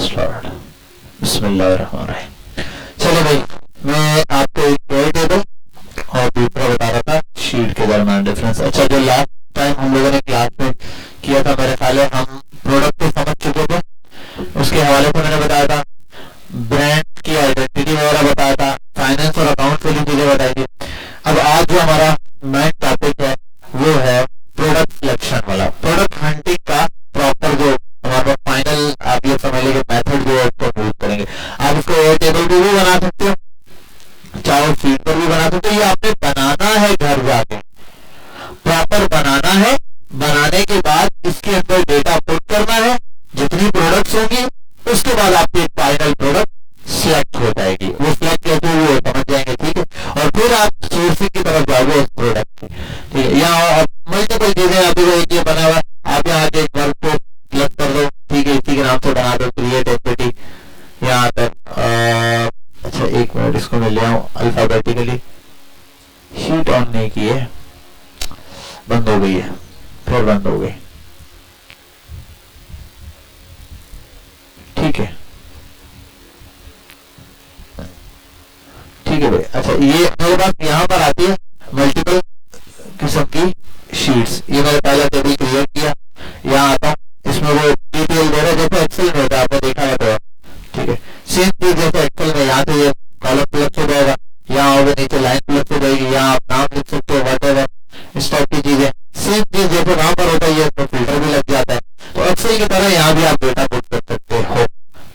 Start. बिस्मिल्लाहिर्रहमानिर्रहीम। चलिए भाई, मैं आपको एक क्वेरी टेबल और दूसरा बता रहा था शीट के दरम्यान डिफरेंस। अच्छा, जो लास्ट टाइम हम लोगों ने क्लास में किया था, मेरे ख्याल है हम प्रोडक्ट को समझ चुके थे। उसके हवाले से मैंने बताया था, ब्रांड की आइडेंटिटी वगैरह बताया था, फाइनेंस और अकाउंट वाली चीजें बताई थी। अब आज जो हमारा मेन टॉपिक है वो है प्रोडक्ट सिलेक्शन वाला, प्रोडक्ट हंटिंग का प्रॉपर जो हमारा फाइनल आप ये समझ लीजिए मेथड जो है उसको यूज करेंगे। आप इसको ए टेबल पे भी बना सकते हो, चाहे शीट पर भी बना सकते हो। ये आपने बनाना है, घर जाके प्रॉपर बनाना है। बनाने के बाद इसके अंदर डेटा पुट करना है, जितनी प्रोडक्ट्स होंगी उसके बाद आपकी फाइनल प्रोडक्ट सिलेक्ट हो जाएगी। वो सिलेक्ट कैसे हुई वो समझ जाएंगे, ठीक है। और फिर आप सोर्सिंग की तरफ जाओगे उस प्रोडक्ट की, ठीक है। यहाँ मल्टीपल चीजें अभी ये बना हुआ, आप यहाँ के एक वर्क को प्लस कर दो, ठीक है, इसी के नाम से बना दो क्रिएट एंटिटी यहाँ तक। अच्छा एक मिनट, इसको मैं ले आऊँ अल्फाबेटिकली। शीट ऑन नहीं की है, बंद हो गई है, फिर बंद हो गई, ठीक है, ठीक है भाई। अच्छा, ये मेरे पास यहाँ पर आती है मल्टीपल किस्म की शीट्स। ये मैंने पहला टेबल क्रिएट किया, यहाँ आता हूँ, इसमें वो डिटेल दे रहा है जैसे एक्सेल में होता है, आपने देखा है तो, ठीक है। सेम चीज जैसे एक्सेल में, यहाँ से ये कॉलम प्लस हो जाएगा, यहाँ होगा नीचे लाइन प्लस हो जाएगी, यहाँ आप नाम लिख सकते हो, व्हाटएवर इस टाइप की चीजें। सेम चीज जैसे वहां पर होता है, तो फिल्टर भी लग जाता है। तो एक्सेल की तरह यहाँ भी आप डेटा पुट कर सकते हो,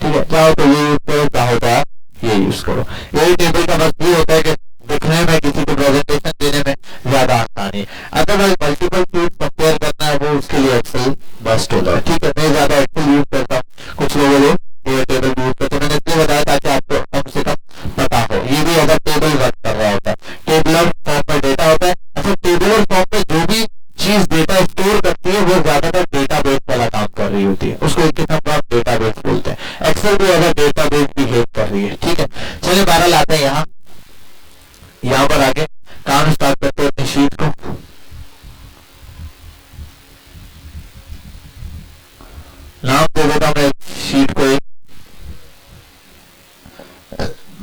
ठीक है। चाहो तो ये यूज करो, चाहो तो आप ये यूज करो। यही टेबल का बस ये होता है कि दिखने में, किसी को प्रेजेंटेशन देने में ज्यादा आसानी है। अदरवाइज मल्टीपल शीट कंपेयर करना है वो उसके लिए एक्सेल बेस्ट होता है, ठीक है। मैं ज्यादा एक्सेल यूज करता हूँ, कुछ लोगों ने ये टेबल यूज करते हैं, मैंने इसलिए बताया ताकि आपको कम से कम पता हो। ये भी अगर टेबल वर्क कर रहा होता है, टेबलर फॉर्म में डेटा होता है। अच्छा, टेबलर फॉर्म में जो भी चीज डेटा स्टोर करती है वो ज्यादातर डेटाबेस वाला काम कर रही होती है, उसको एक किस्म का डेटाबेस बोलते हैं। एक्सेल भी अगर डेटाबेस बिहेव कर रही है, ठीक है। चलिए बहरहाल आते हैं यहाँ पर आगे काम स्टार्ट करते हैं अपनी शीट को। नाम दे देता हूं मैं शीट को, एक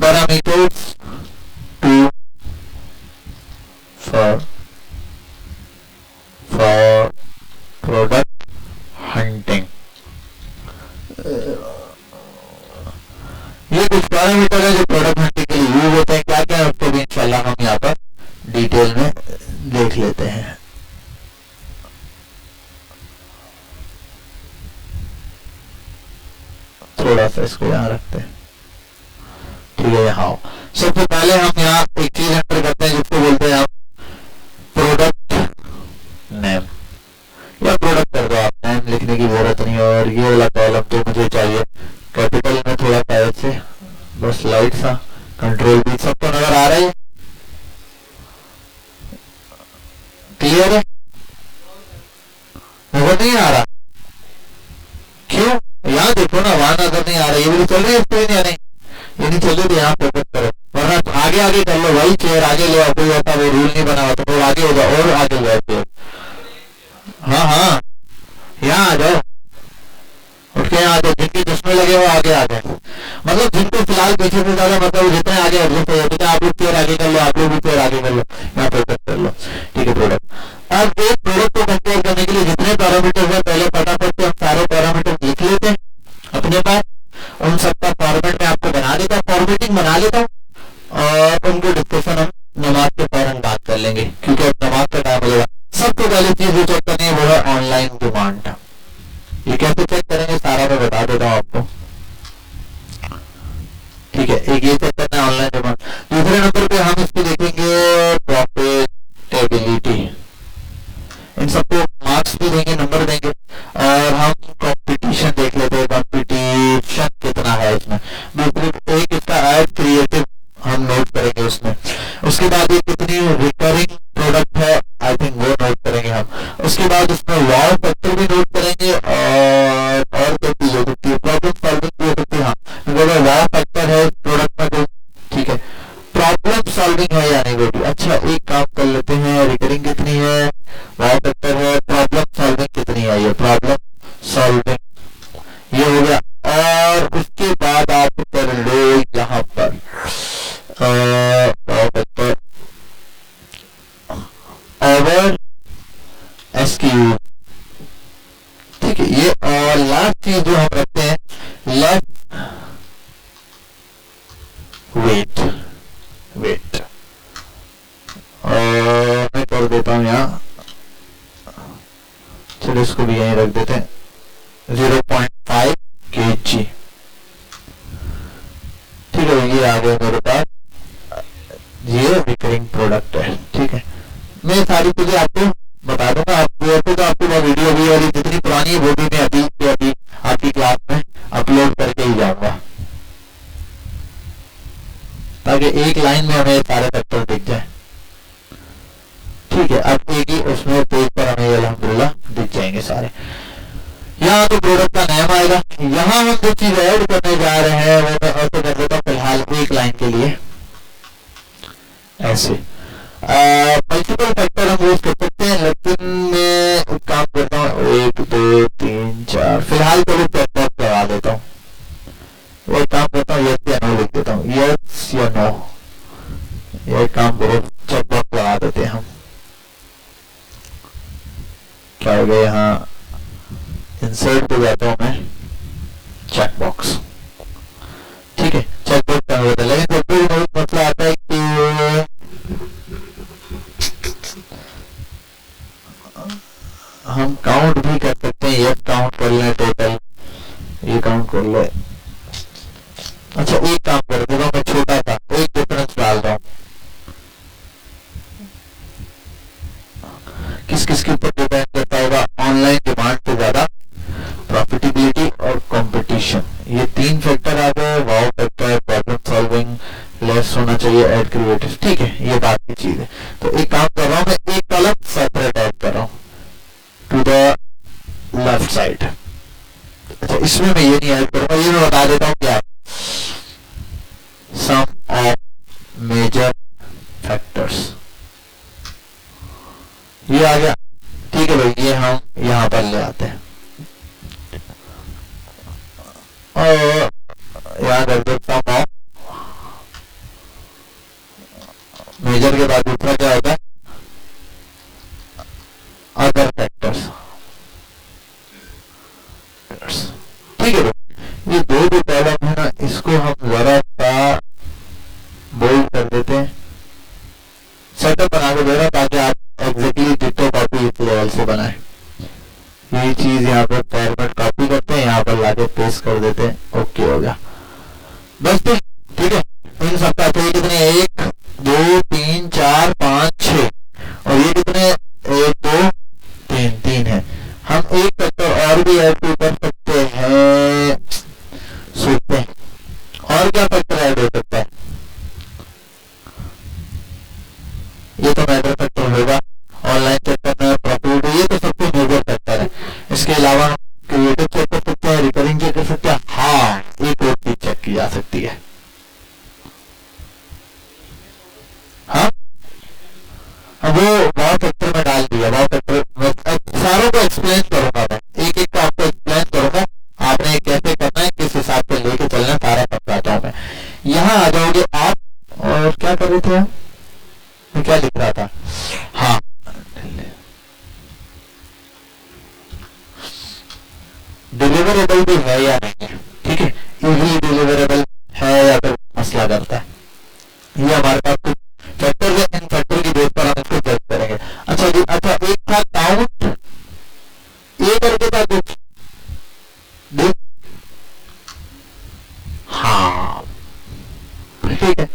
parameters to for product hunting. ये कुछ पैरामीटर है जो प्रोडक्ट हंटिंग के लिए यूज होते हैं। क्या क्या है उसको भी इंशाल्लाह हम यहाँ पर डिटेल में देख लेते हैं। थोड़ा सा इसको यहाँ रखते हैं, ठीक है। यहाँ सबसे पहले हम यहाँ एक चीज एंटर करते हैं जिसको बोलते हैं आप प्रोडक्ट नेम, या प्रोडक्ट कर दो आप, नेम लिखने की जरूरत नहीं है। और ये वाला कॉलम तो मुझे चाहिए कैपिटल में, थोड़ा पैर से बस लाइट सा, कंट्रोल भी। सबको नजर आ रहा है, क्लियर है? नजर नहीं आ रहा? क्यों? यहाँ देखो ना, वहां नजर नहीं आ रहा। ये भी चल रही है स्क्रीन या नहीं? ये नहीं चल रही, तो यहाँ फोकस करो, वरना आगे आगे कर लो भाई। चेयर आगे ले आओ, कोई ऐसा वो रूल नहीं बना हुआ, तो आगे हो जाओ और आगे ले आओ। हाँ हाँ, यहाँ आ जाओ, उठ के यहाँ आ जाओ। जिनके चश्मे लगे वो आगे आ जाए, मतलब जिनको फिलहाल पीछे से ज्यादा, मतलब जितने आगे एडजस्ट हो जाते हैं। आप लोग चेयर आगे कर लो, आप लोग भी चेयर आगे कर लो, यहाँ फोकस कर लो, ठीक है। प्रोडक्ट, अब एक प्रोडक्ट को कंपेयर करने के लिए जितने पैरामीटर्स है, पहले फटाफट से हम सारे पैरामीटर लिख लेते हैं अपने पास। उन सबका फॉर्मेट में आपको बना देता हूँ, फॉर्मेटिंग बना लेता हूँ, और उनको डिस्कशन हम नमाज के फौरन बात कर लेंगे, क्योंकि अब नमाज का टाइम हो जाएगा। सबसे पहले चीज जो चेक करनी है वो है ऑनलाइन डिमांड। ये कैसे चेक करेंगे सारा मैं बता देता हूँ आपको, ठीक है। एक ये चेक करना है ऑनलाइन डिमांड। दूसरे नंबर पे हम इसको देखेंगे प्रॉफिटेबिलिटी। इन सबको मार्क्स भी देंगे, नंबर देंगे। और हम कंपटीशन देख लेते हैं, कंपटीशन कितना है इसमें। दूसरी एक इसका एड क्रिएटिव हम नोट करेंगे उसमें। उसके बाद ये कितनी रिकरिंग प्रोडक्ट है, आई थिंक वो नोट करेंगे हम। उसके बाद उसमें वाव फैक्टर भी नोट करेंगे, और क्या चीज हो सकती है, प्रॉब्लम सॉल्विंग भी हो सकती है। हाँ, तो वाव फैक्टर है प्रोडक्ट में, तो ठीक है। प्रॉब्लम सॉल्विंग है या नहीं बेटी? अच्छा, एक काम कर लेते हैं, रिकरिंग कितनी है, वाव फैक्टर है, प्रॉब्लम सॉल्विंग कितनी है, ये प्रॉब्लम सॉल्विंग ये हो गया। और देखते हैं लेफ्ट वेट वेट और मैं कर देता हूं यहाँ, चलो इसको भी यहीं रख देते हैं 0.5 kg। ठीक है, ये आ गया मेरे पास, ये रिकरिंग प्रोडक्ट है। ठीक है, मैं सारी चीजें आपको बता दूंगा। आपको तो आपको वो वीडियो भी और जितनी पुरानी है वो भी मैं अभी आपकी क्लास में अपलोड करके ही जाऊंगा, ताकि एक लाइन में हमें सारे फैक्टर दिख जाए। ठीक है, अब एक ही उसमें पेज पर हमें अल्हम्दुलिल्लाह दिख जाएंगे सारे। यहाँ तो प्रोडक्ट का नाम आएगा। यहाँ हम जो चीज ऐड करने जा रहे हैं वो मैं ऐसे कर देता हूँ फिलहाल एक लाइन के लिए, ऐसे मल्टीपल फैक्टर हम यूज कर सकते हैं, लेकिन मैं एक काम करता हूँ 1 2 3 4 फिलहाल तो चेक बॉक्स लगा देता हूँ। वो काम करता हूँ यस या नो लिख देता हूँ, यस या नो। ये काम करो, चेक बॉक्स लगा देते हैं हम। क्या हो गया, यहाँ इंसर्ट पे जाता हूँ मैं, चेक बॉक्स। ठीक है, चेक बॉक्स का होता है, लेकिन जब भी मसला आता है कि हम काउंट भी कर सकते हैं, यस काउंट कर लें टोटल, ये काउंट कर ले। अच्छा एक काम कर देता हूँ मैं, छोटा सा एक डिफरेंस डाल रहा हूँ, किस किस के ऊपर डिपेंड करता होगा, ऑनलाइन डिमांड से ज्यादा प्रॉफिटेबिलिटी और कंपटीशन। ये 3 फैक्टर आ गए, wow factor, problem solving, less होना चाहिए, एड क्रिएटिव। ठीक है, ये बात की चीज है। तो एक काम कर रहा हूँ मैं, एक कॉलम सेपरेट ऐड कर रहा हूँ टू द लेफ्ट साइड। अच्छा इसमें मैं ये नहीं ऐड करूंगा, ये मैं बता देता हूँ क्या, सम ऑफ मेजर फैक्टर्स, ये आ गया। ठीक है भाई, ये हम यहाँ पर ले आते हैं और यहाँ कर दो सम ऑफ मेजर के बाद दूसरा क्या होता है, अदर फैक्टर्स। ठीक है भाई, ये दो जो कॉलम है ना, इसको हम जरा सा बोल्ड कर देते हैं, सेटअप बना के देना ताकि आप एग्जैक्टली डिटो कॉपी इस लेवल से बनाए। यही चीज यहाँ पर फॉर्मेट कॉपी करते हैं, यहाँ पर लाके पेस्ट कर देते हैं, ओके हो गया बस। ठीक है, इन सबका तो ये कितने, 1 2 3 4 5 6 और ये कितने 1 2 3 3 है। हम एक फैक्टर और भी ऐड कर सकते हैं, सोचते हैं और क्या फैक्टर ऐड हो सकता है। ये तो मैटर फैक्टर होगा, ऑनलाइन चेक करना, प्रॉफिट, ये तो सब कुछ मेजर फैक्टर है। इसके अलावा हम क्रिएटिव चेक कर सकते हैं, रिकरिंग चेक कर सकते हैं। हाँ, एक और चीज चेक की जा सकती है। हाँ, वो वाव फैक्टर में डाल दिया, वाव फैक्टर सारों को एक्सप्लेन करूंगा मैं, एक एक का आपको एक्सप्लेन करूंगा, आपने कैसे करना है, किस हिसाब से लेके चलना है, सारा बताता हूं मैं। यहाँ आ जाओगे आप, और क्या कर रहे थे हम, मैं क्या लिख रहा था, हाँ डिलीवरेबल भी है या नहीं है। ठीक है, इजीली डिलीवरेबल है या फिर मसला करता है, ये हमारे पास कुछ फैक्टर है, इन फैक्टर की बेस पर हम इसको जज करेंगे। अच्छा जी, अच्छा एक था काउंट, ए करके था कुछ, हाँ ठीक है,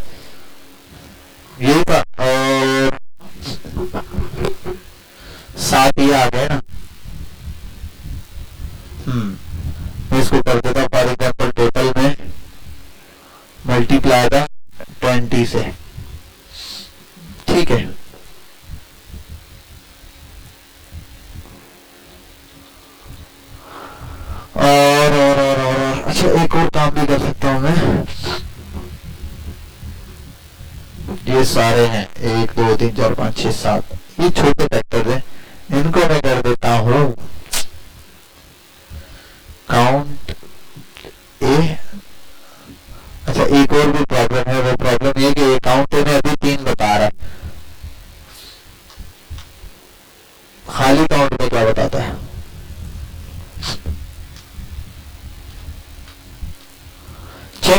ये था, और साथ ही आ गए ना। मैं इसको कर देता हूँ फॉर एग्जाम्पल, टोटल में मल्टीप्लाई का 20 से। ठीक है, और अच्छा एक और काम भी कर सकता हूँ मैं, ये सारे हैं 1 2 3 4 5 6 7, ये छोटे फैक्टर हैं, इनको मैं कर देता हूँ काउंट ए। अच्छा एक और भी प्रॉब्लम है, वो प्रॉब्लम ये कि काउंट ए में अभी 3 बता रहा है, खाली काउंट में क्या बताता है,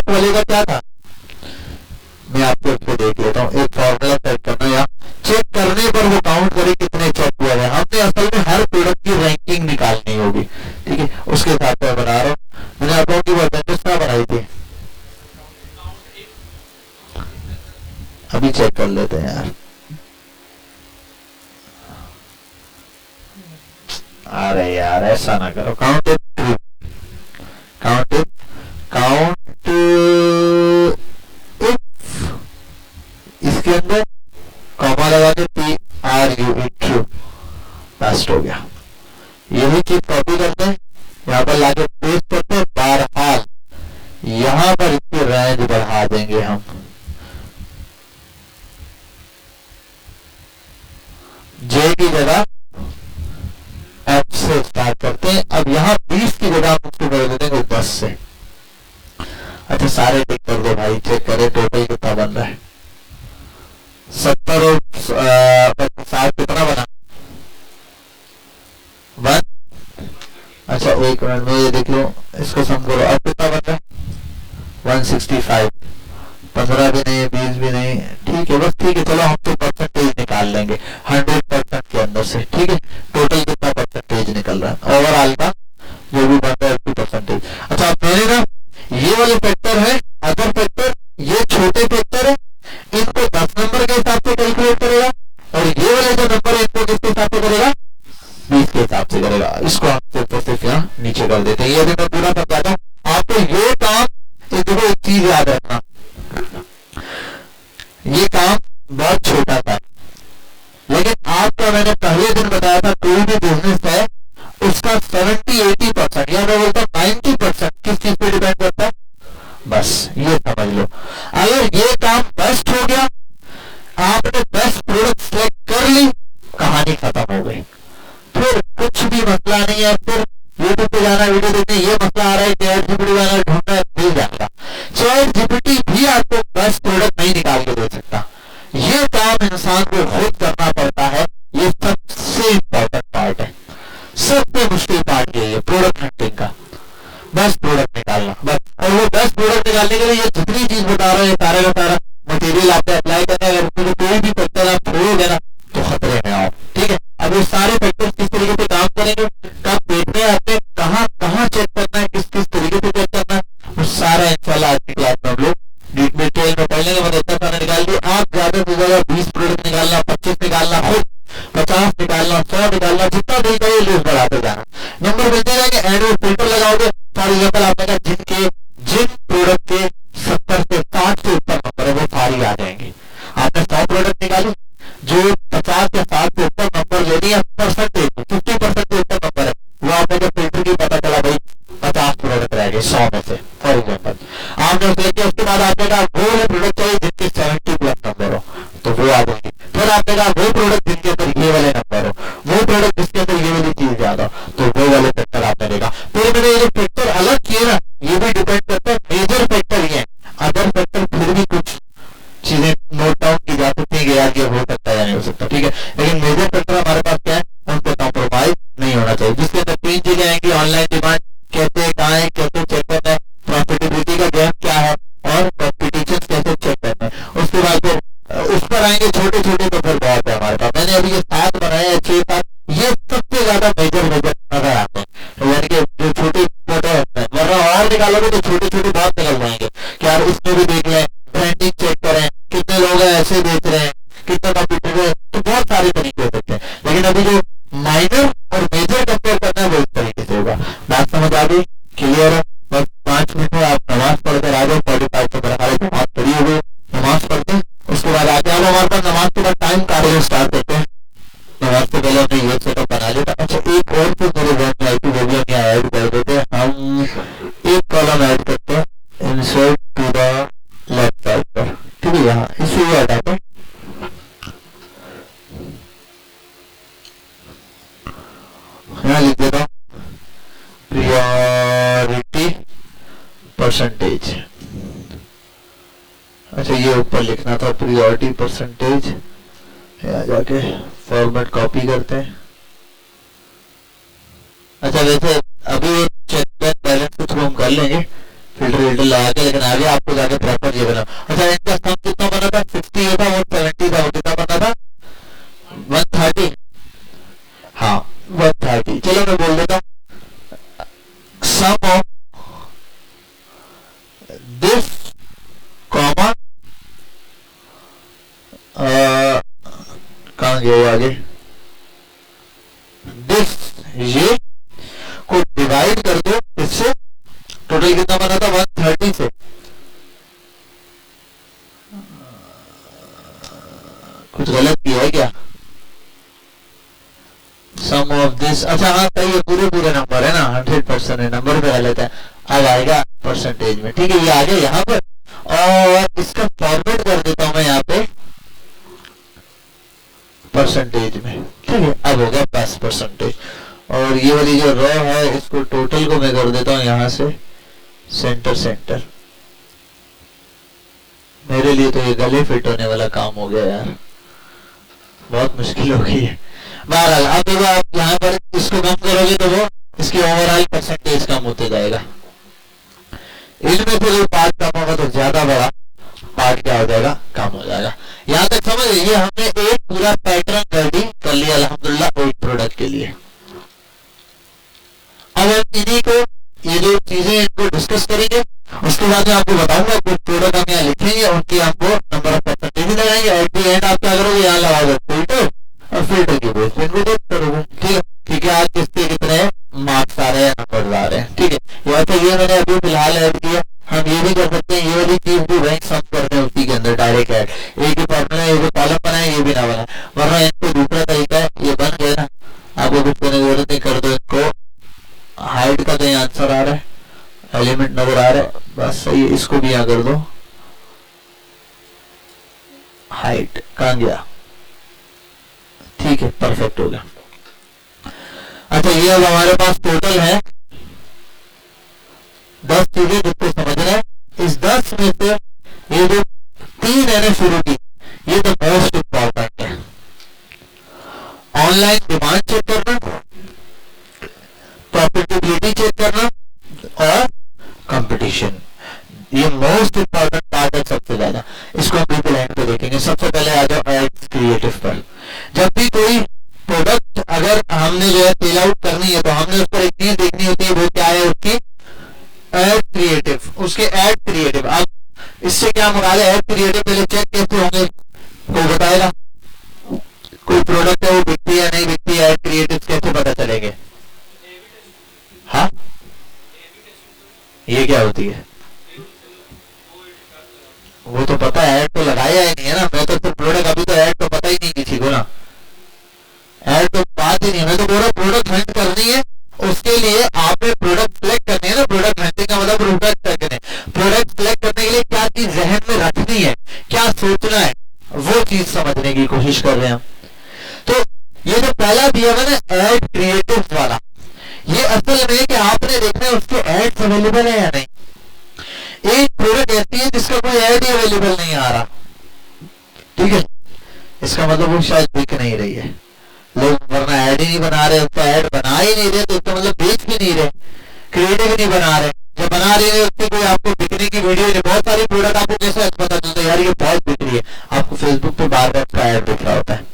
लेफ्ट वाले का क्या था, मैं आपको इसको देख लेता हूँ। एक फॉर्मूला सेट करना या चेक करने पर वो काउंट करे कितने चेक हुए हैं। हमने असल में हर प्रोडक्ट की रैंकिंग निकालनी होगी, ठीक है, उसके हिसाब से बना रहा हूँ। मैंने आप लोगों की परसेंटेज क्या बनाई थी, अभी चेक कर लेते हैं यार। अरे यार ऐसा ना करो, काउंट काउंट काउंट इसके अंदर कॉमा लगा के TRU ट्रू, बेस्ट हो गया। यही चीज कॉपी करते हैं, यहाँ पर लाके पेस्ट करते हैं। बहरहाल यहाँ पर इसकी रेंज बढ़ा देंगे हम, जे की जगह F से स्टार्ट करते हैं। अब यहाँ 20 की जगह हम उसको कर देते हैं 10 से। अच्छा सारे टिक कर दो भाई, चेक करें टोटल कितना बन रहा है। 70 और 60 कितना बना 1। अच्छा एक मिनट में ये देख लो, इसको सम करो, अब कितना बन रहा है 165। 15 भी नहीं, 20 भी नहीं, ठीक है बस ठीक है। चलो हम तो परसेंटेज निकाल लेंगे 100% के अंदर से, ठीक है। टोटल कितना परसेंटेज निकल रहा है ओवरऑल का जो भी बन रहा है 80%। अच्छा अब मैंने ना ये वाले फैक्टर है अदर फैक्टर, ये छोटे फैक्टर है, इनको 10 नंबर के हिसाब से कैलकुलेट करेगा, और ये वाले जो नंबर है इनको किसके हिसाब से करेगा 20 के हिसाब से करेगा। इसको हम सिर्फ यहाँ नीचे कर देते हैं। ये मैं पूरा समझाता हूँ आपको। ये काम देखो, एक चीज याद रखना, ये काम बहुत छोटा था, लेकिन आपका मैंने पहले दिन बताया था कोई भी बिजनेस है उसका 70-80% या मैं बोलता 90% किस चीज पे डिपेंड करता है, बस ये समझ लो। अगर ये काम बेस्ट हो गया, आपने बेस्ट प्रोडक्ट सेलेक्ट कर ली, कहानी खत्म हो गई, फिर कुछ भी मसला नहीं है। फिर यूट्यूब पे जाना, वीडियो देखने, ये मसला आ रहा है चैट जीपीटी जाना ढूंढना मिल जाएगा। चैट जीपीटी भी आपको बेस्ट प्रोडक्ट नहीं निकाल के दे सकता, ये काम इंसान को खुद करना पड़ता है। ये सबसे इंपॉर्टेंट पार्ट है, सबसे मुश्किल पार्ट यही है प्रोडक्ट हंटिंग का, बेस्ट प्रोडक्ट निकालना बस। और वो बेस्ट प्रोडक्ट निकालने के लिए ये जितनी चीज बता रहे हैं सारा का सारा मटेरियल आपने अप्लाई करना है। अगर कोई भी फैक्टर आप छोड़ोगे ना तो खतरे में आओ, ठीक है। अब ये सारे फैक्टर्स किस तरीके से काम करेंगे, कब देखने हैं आपने, कहाँ कहाँ चेक करना है, किस किस तरीके से चेक करना है, वो सारा इंशाल्लाह आज की क्लास में हम लोग डिटेल में पढ़ लेंगे। मैंने इतना सारा निकाल दिया, आप ज्यादा से ज्यादा 20 प्रोडक्ट निकालना, 25 निकालना, खुद 50 निकालना, 100 निकालना, जितना दिल करे लिस्ट बढ़ाते जाना, नंबर मिलते जाएंगे। एंड में फिल्टर लगाओगे, फॉर एग्जाम्पल आपने कहा जिन प्रोडक्ट के 70 से 60 से ऊपर नंबर है वो सारी आ जाएंगे। आपने 100 प्रोडक्ट निकाले, जो 50 या 60 से ऊपर नंबर लेनी है, परसेंटेज 50% से ऊपर नंबर है, वो आपने जब फिल्टर की पता चला भाई 50 प्रोडक्ट रह गए 100 में से, फॉर एग्जाम्पल आपने उसे लेके उसके बाद आपने कहा वो प्रोडक्ट चाहिए जिनके 70+ नंबर हो, तो वो आ जाएंगे। फिर आपने कहा वो प्रोडक्ट जिनके अंदर ये वाले नंबर हो, वो प्रोडक्ट जिसके अंदर ये वाली चीज ज्यादा, तो वो वाले फैक्टर आपने देखा। फिर मैंने ये जो फैक्टर अलग किए ना, ये भी डिपेंड करता है, मेजर फैक्टर ये है, अदर फैक्टर फिर भी कुछ चीजें नोट डाउन की जा सकती है कि यार ये हो सकता है या नहीं हो सकता, ठीक है। लेकिन मेजर फैक्टर हमारे पास क्या है, उन पर कॉम्प्रोमाइज नहीं होना चाहिए। जिसके अंदर 3 चीजें आएंगी, ऑनलाइन डिमांड कैसे, कहाँ है, कैसे चेक करना है, प्रॉफिटेबिलिटी का गैप क्या है, और कॉम्पिटिशन कैसे चेक करना है। उसके बाद फिर उस पर आएंगे छोटे छोटे, तो फिर बहुत है हमारे पास। मैंने अभी ये 7 बनाए हैं, 6-7, ये सबसे ज्यादा मेजर नजर आते हैं, यानी कि जो छोटे छोटे होते हैं, वरना और निकालोगे तो छोटे छोटे बहुत निकल जाएंगे कि यार इसमें भी देख लें, ब्रांडिंग चेक करें, कितने लोग हैं ऐसे बेच रहे हैं, कितना कॉम्पिटिटिव है, तो बहुत सारे तरीके हो सकते हैं। लेकिन अभी जो माइनर और मेजर कंपेयर करना है वो इस तरीके से होगा। बात समझ आ गई, क्लियर है। बस 5 मिनट में आप नमाज पढ़कर आ जाओ, 45 तो मेरा ख्याल नमाज पढ़ी हो गई, नमाज पढ़ते हैं उसके बाद आगे आओ। हमारे पास नमाज के बाद टाइम कार्य स्टार्ट करते हैं। नमाज से पहले हमने ये सेटअप बना लिया था। अच्छा एक और चीज मेरे ध्यान में आई थी, वो भी हम ऐड कर देते हैं। हम एक कॉलम ऐड करते हैं, insert to the left side पर, ठीक है, यहाँ इसे भी हटाते हैं। यहाँ लिख देता हूँ प्रायोरिटी परसेंटेज। अच्छा ये ऊपर लिखना था प्रायोरिटी परसेंटेज, यहाँ जाके फॉर्मेट कॉपी करते हैं। अच्छा वैसे अभी चेक बैलेंस के थ्रू हम कर लेंगे, फिल्टर लगा के, लेकिन आगे आपको जाके प्रॉपर ये बना। अच्छा इनका सम कितना बना था? 60 था, 170 था, वो कितना बना था? 130। हाँ 130। चलो मैं बोल देता हूँ, सम ऑफ दिस कॉमा कहाँ गया आगे, दिस, ये को डिवाइड कर दो इससे, टोटल कितना बना था? 130 से। कुछ गलत किया है क्या? सम ऑफ दिस, अच्छा हाँ सही है, पूरे पूरे नंबर है ना, 100% है, नंबर पे गलत है, अब आएगा परसेंटेज में। ठीक है, ये आ गया यहाँ पर, और इसका फॉर्मेट कर देता हूं मैं यहाँ पे परसेंटेज में। ठीक है, अब हो गया 10%। और ये वाली जो रो है, इसको टोटल को मैं कर देता हूँ यहाँ से सेंटर सेंटर। मेरे लिए तो ये गले फिट होने वाला काम हो गया यार, बहुत मुश्किल हो गई है। बहरहाल अब देखो, आप यहाँ पर इसको कम करोगे तो वो इसकी ओवरऑल परसेंटेज कम होते जाएगा। इनमें से कोई पार्ट कम होगा तो ज्यादा बड़ा पार्ट क्या हो जाएगा? कम हो जाएगा। यहाँ तक समझ लीजिए, हमने एक पूरा पैटर्न रेडी कर लिया अल्हम्दुलिल्लाह एक प्रोडक्ट के लिए। अब हम इन्हीं को, ये जो चीजें इनको डिस्कस करेंगे, उसके बाद मैं आपको बताऊंगा कुछ प्रोडक्ट हम यहाँ लिखेंगे, उनकी आपको नंबर ऑफ परसेंटेज लगाएंगे। एट द एंड आप क्या करोगे? यहाँ लगाओगे फिल्टर, और फिल्टर की बेस पे इनको देख करोगे। ठीक है, ठीक है, आज किसके कितने मार्क्स आ रहे हैं, नंबर आ रहे हैं। ठीक है, यहाँ पे ये मैंने अभी फिलहाल ऐड किया। हम ये भी कर सकते हैं, ये वाली चीज भी रैंक सम करते हैं उसी के अंदर डायरेक्ट ऐड, एक ही फॉर्मूला, एक कॉलम बनाए, ये भी ना बना, वरना इनको दूसरा तरीका है, ये बन गया ना, आपको कुछ करने की जरूरत नहीं, कर दो इनको। हाइट का कहीं आंसर आ रहा है, एलिमेंट नंबर आ रहा है, बस सही है, इसको भी यहाँ कर दो। हाइट कहाँ गया? ठीक है, परफेक्ट हो गया। अच्छा, ये अब हमारे पास टोटल है 10 चीजें जिसको समझना है। इस 10 में से ये जो 3 है ना शुरू की, ये तो मोस्ट इंपॉर्टेंट है। ऑनलाइन डिमांड चेक करना, प्रॉफिटेबिलिटी चेक करना, और कंपटीशन, ये मोस्ट इंपॉर्टेंट पार्ट है सबसे ज्यादा। इसको हम बिल्कुल एंड पे देखेंगे। सबसे पहले आ जाओ एड्स क्रिएटिव पर। जब भी कोई प्रोडक्ट अगर हमने जो है सेल आउट करनी है, तो हमने उस पर एक चीज देखनी होती है, वो क्या है? उसकी एड क्रिएटिव, उसके एड क्रिएटिव। अब इससे क्या मुराद है? एड क्रिएटिव पहले चेक कैसे होंगे, कोई बताएगा? कोई प्रोडक्ट है वो बिकती है नहीं बिकती, एड क्रिएटिव कैसे पता चलेंगे? हाँ, ये क्या होती है? वो तो पता है, ऐड तो लगाया ही नहीं है ना। मैं तो प्रोडक्ट, अभी तो ऐड तो पता ही नहीं किसी को ना, ऐड तो बात ही नहीं है। मैं तो बोल रहा प्रोडक्ट हंट करनी है, उसके लिए आपने प्रोडक्ट सिलेक्ट करनी है ना। प्रोडक्ट हंटिंग का मतलब प्रोडक्ट करने, प्रोडक्ट सिलेक्ट करने के लिए क्या चीज जहन में रखनी है, क्या सोचना है, वो चीज समझने की कोशिश कर रहे हैं हम। तो ये जो पहला दिया है ना एड क्रिएटिव वाला, ये असल में कि आपने देखना है उसके एड्स अवेलेबल है या नहीं। एक प्रोडक्ट ऐसी है जिसका कोई ऐड ही अवेलेबल नहीं आ रहा, ठीक है, इसका मतलब वो शायद बिक नहीं रही है। लोग वरना ऐड ही नहीं बना रहे, उसका ऐड बना ही नहीं रहे, तो उसका मतलब बेच भी नहीं रहे, क्रिएटिव भी नहीं बना रहे। जब बना रहे हैं उसकी कोई आपको बिकने की वीडियो नहीं। बहुत सारी प्रोडक्ट आपको कैसे पता चलता है यार ये बहुत बिक रही है? आपको फेसबुक पे बार बार उसका ऐड दिख रहा होता है,